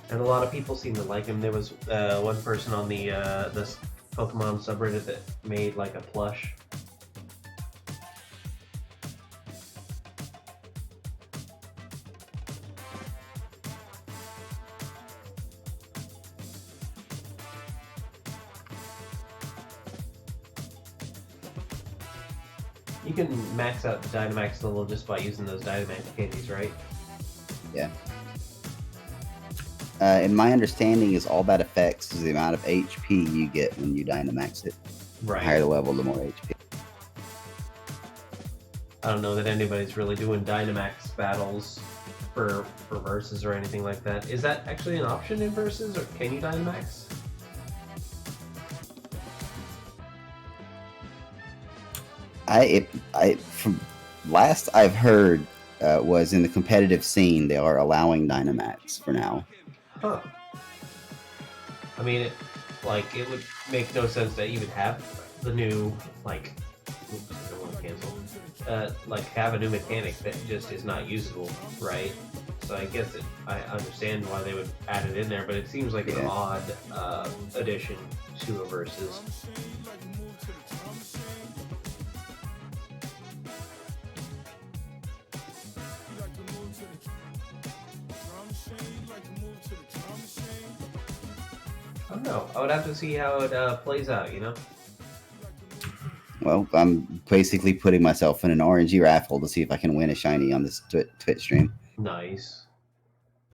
And a lot of people seem to like him. There was one person on the this Pokemon subreddit that made like a plush. You can max out the Dynamax level just by using those Dynamax candies, right? Yeah. And my understanding is all that affects is the amount of HP you get when you Dynamax it. Right. The higher the level, the more HP. I don't know that anybody's really doing Dynamax battles for versus or anything like that. Is that actually an option in versus, or can you Dynamax? From last I've heard was in the competitive scene they are allowing Dynamax for now. Huh. I mean, it would make no sense to even have the new oops, I don't want to cancel. Have a new mechanic that just is not usable, right? So I guess I understand why they would add it in there, but it seems like an odd addition to a versus. I don't know. I would have to see how it plays out, you know? Well, I'm basically putting myself in an RNG raffle to see if I can win a shiny on this Twitch stream. Nice.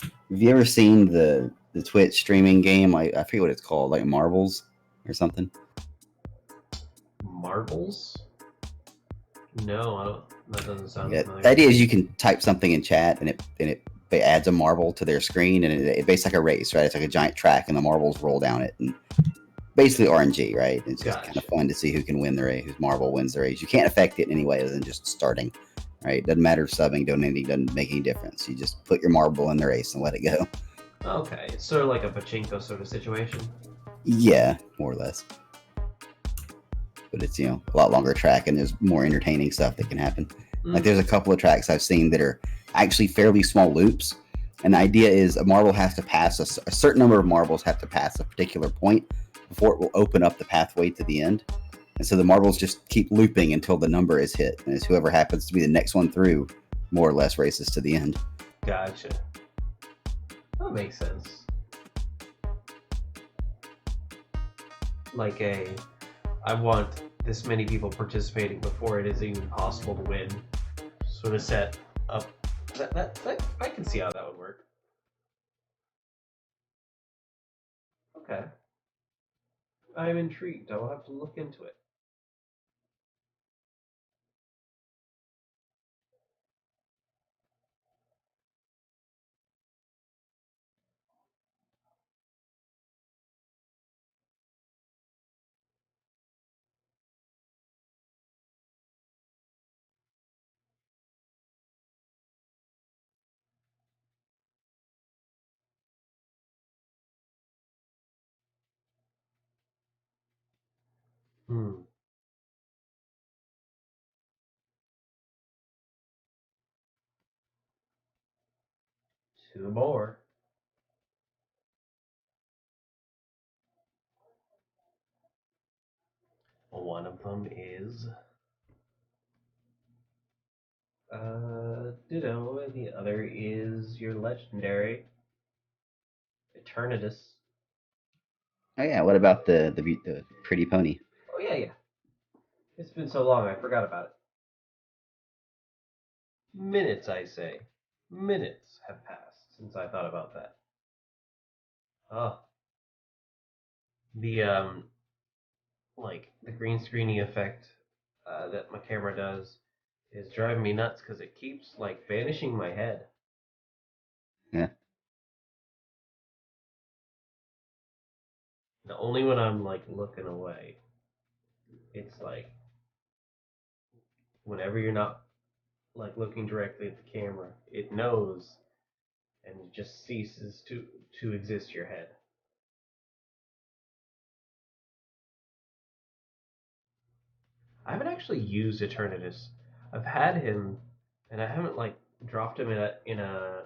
Have you ever seen the Twitch streaming game? Like, I forget what it's called, like Marbles or something. Marbles? No, I don't. That doesn't sound Yeah, familiar. the idea is you can type something in chat and it adds a marble to their screen, and it based like a race, right? It's like a giant track, and the marbles roll down it, and basically RNG, right? It's just kind of fun to see who can win the race, whose marble wins the race. You can't affect it in any way other than just starting, right? Doesn't matter if subbing, donating, doesn't make any difference. You just put your marble in the race and let it go. Okay, it's sort of like a pachinko sort of situation. Yeah, more or less. But it's, a lot longer track, and there's more entertaining stuff that can happen. Like, there's a couple of tracks I've seen that are actually fairly small loops, and the idea is a marble has to pass a certain number of marbles have to pass a particular point before it will open up the pathway to the end. And so the marbles just keep looping until the number is hit, and it's whoever happens to be the next one through more or less races to the end. Gotcha. That makes sense. Like I want this many people participating before it is even possible to win. Sort of set up. That I can see how that would work. Okay. I'm intrigued. I will have to look into it. Hmm. Two more. One of them is Ditto, and the other is your legendary Eternatus. Oh yeah, what about the pretty pony? Oh yeah. It's been so long, I forgot about it. Minutes, I say. minutes have passed since I thought about that. Oh, the like the green screeny effect that my camera does is driving me nuts because it keeps like vanishing my head. Yeah. The only when I'm like looking away, it's like whenever you're not like looking directly at the camera, it knows and it just ceases to exist your head. I haven't actually used Eternatus. I've had him, and I haven't like dropped him in a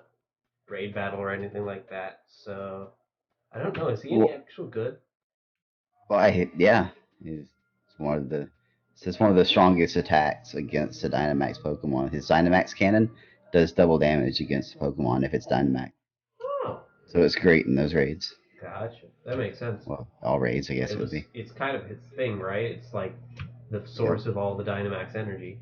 raid battle or anything like that. So I don't know. Is he any Well, actual good? yeah, it's one of the it's one of the strongest attacks against a Dynamax Pokemon. His Dynamax cannon does double damage against a Pokemon if it's Dynamax, Oh, so it's great in those raids. gotcha. That makes sense. Well, all raids, I guess It it would was. be. It's kind of his thing, right? It's like the Yep. source of all the Dynamax energy.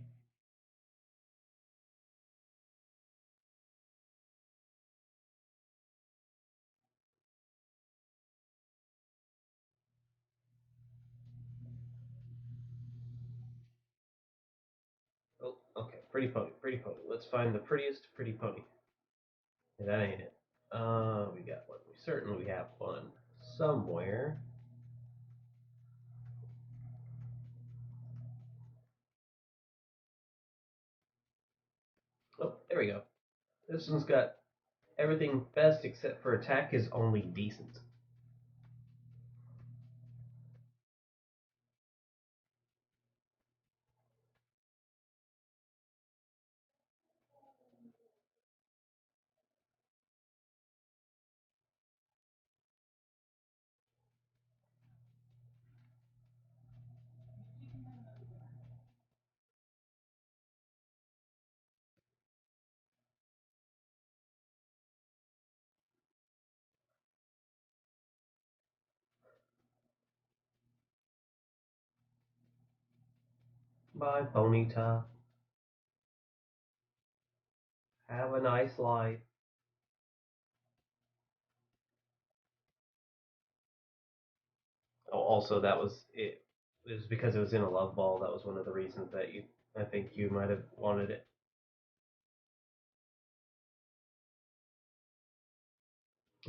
Oh, okay. Pretty pony. Pretty pony. Let's find the prettiest pretty pony. Yeah, that ain't it. We got one. We certainly have one somewhere. Oh, there we go. This one's got everything best except for attack is only decent. Bye, Ponyta. Have a nice life. Oh, also, that was it. It was because it was in a love ball. That was one of the reasons that I think you might have wanted it.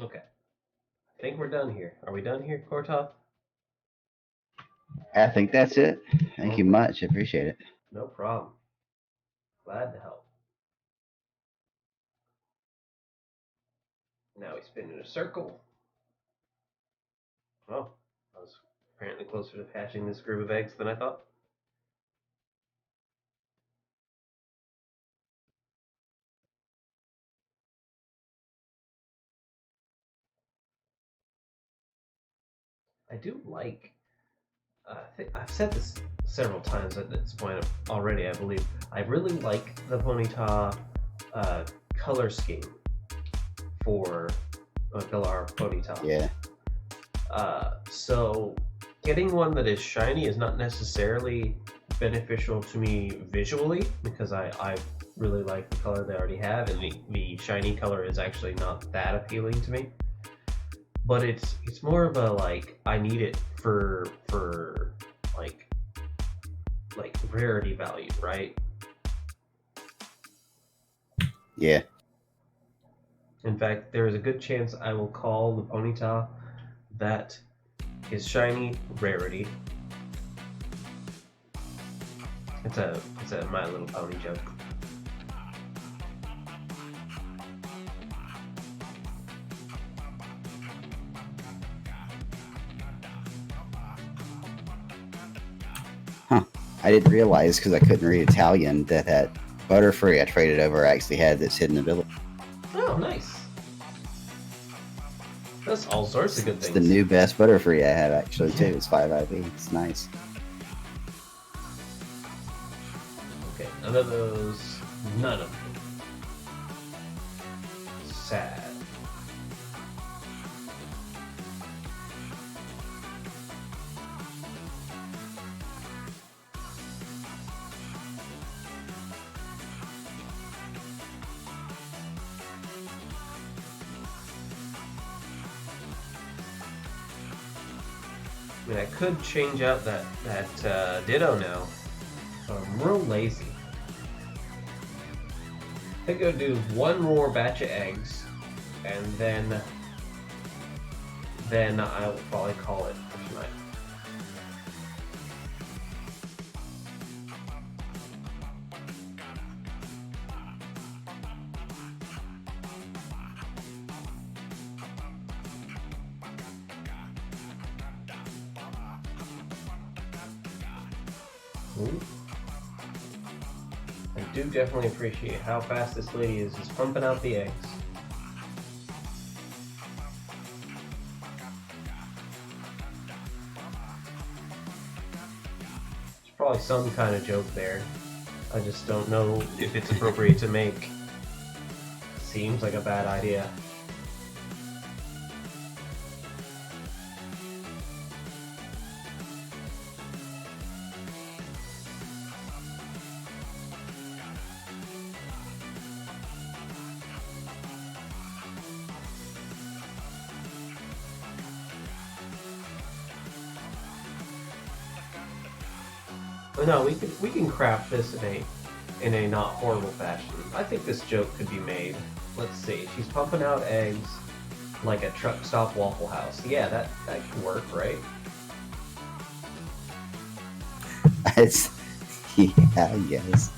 Okay. I think we're done here. Are we done here, Kortoth? I think that's it. Thank you Okay. much. I appreciate it. No problem. Glad to help. Now we spin in a circle. Oh, I was apparently closer to hatching this group of eggs than I thought. I do like. I've said this several times at this point already. I believe I really like the Ponyta color scheme for Galar Ponyta. Yeah. So getting one that is shiny is not necessarily beneficial to me visually because I really like the color they already have, and the shiny color is actually not that appealing to me. But it's more of a like I need it for like rarity value, right? Yeah. In fact, there is a good chance I will call the Ponyta that is shiny rarity. It's a My Little Pony joke. Huh. I didn't realize because I couldn't read Italian that Butterfree I traded over actually had this hidden ability. Oh, nice. That's all sorts of good It's things. the new best Butterfree I have actually too. It's 5 IV. It's nice. Okay, none of those. None of them. Sad. I mean, I could change out that Ditto now, but I'm real lazy. I think I'll do one more batch of eggs, and then I will probably call it for tonight. Ooh. I do definitely appreciate how fast this lady is just pumping out the eggs. There's probably some kind of joke there. I just don't know if it's appropriate to make. Seems like a bad idea. But no, we can craft this in a not horrible fashion. I think this joke could be made. Let's see. She's pumping out eggs like a truck stop Waffle House. Yeah, that could work, right? It's, yeah, I guess.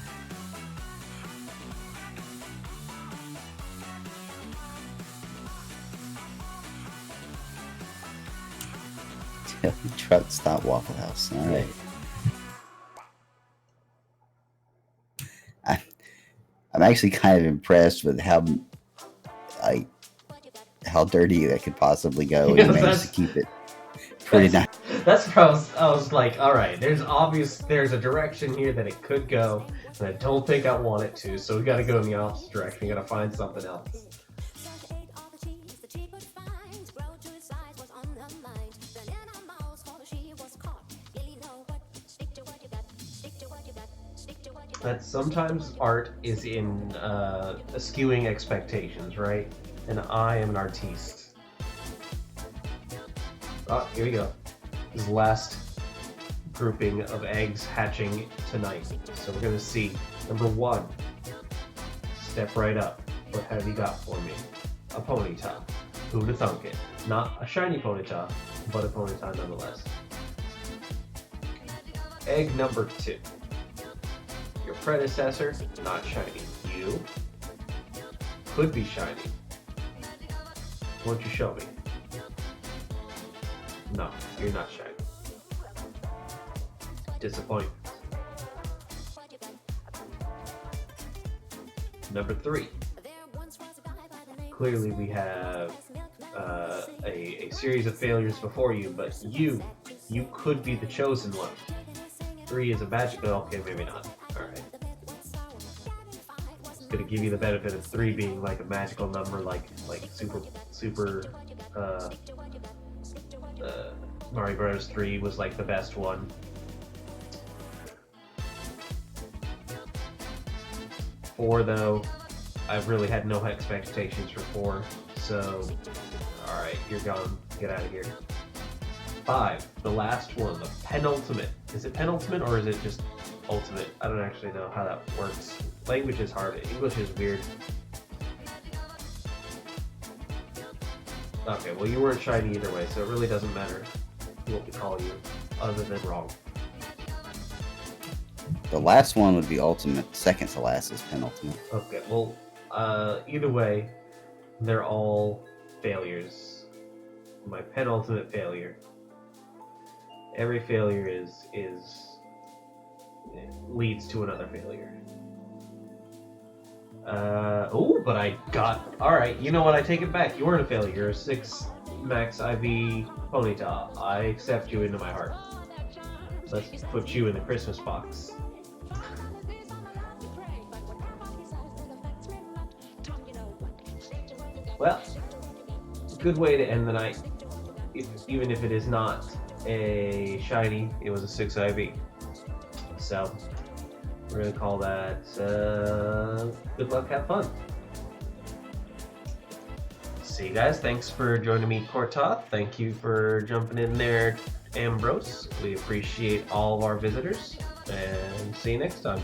Truck stop Waffle House. All right. I'm actually kind of impressed with how dirty that could possibly go. Yeah, And you managed to keep it pretty nice. That's where I was like, all right, there's a direction here that it could go, and I don't think I want it to, so we got to go in the opposite direction. We got to find something else. That sometimes art is in skewing expectations, right? And I am an artiste. Oh, here we go. This is the last grouping of eggs hatching tonight. So we're gonna see. Number one. Step right up. What have you got for me? A Ponyta. Who'da thunk it? Not a shiny Ponyta, but a Ponyta nonetheless. Egg number two. Your predecessor, not shiny. You could be shiny. Won't you show me? No, you're not shiny. Disappointment. Number three. Clearly we have a series of failures before you, but you could be the chosen one. 3 is a magic. Okay, maybe not. Alright. It's gonna give you the benefit of 3 being like a magical number, like super Mario Bros. 3 was like the best one. 4 though, I've really had no expectations for 4, so alright, you're gone. Get out of here. 5, the last one, the penultimate. Is it penultimate or is it just ultimate? I don't actually know how that works. Language is hard. English is weird. Okay, well you weren't shiny either way, so it really doesn't matter what we call you, other than wrong. The last one would be ultimate. Second to last is penultimate. Okay, well, either way, they're all failures. My penultimate failure. Every failure leads to another failure. Oh, but I got... Alright, you know what? I take it back. You weren't a failure. You're a 6 max IV Ponyta. I accept you into my heart. Let's put you in the Christmas box. Well, good way to end the night. Even if it is not a shiny, it was a 6 IV. So, we're going to call that good luck, have fun. See you guys. Thanks for joining me, Kortoth. Thank you for jumping in there, Ambrose. We appreciate all of our visitors, and see you next time.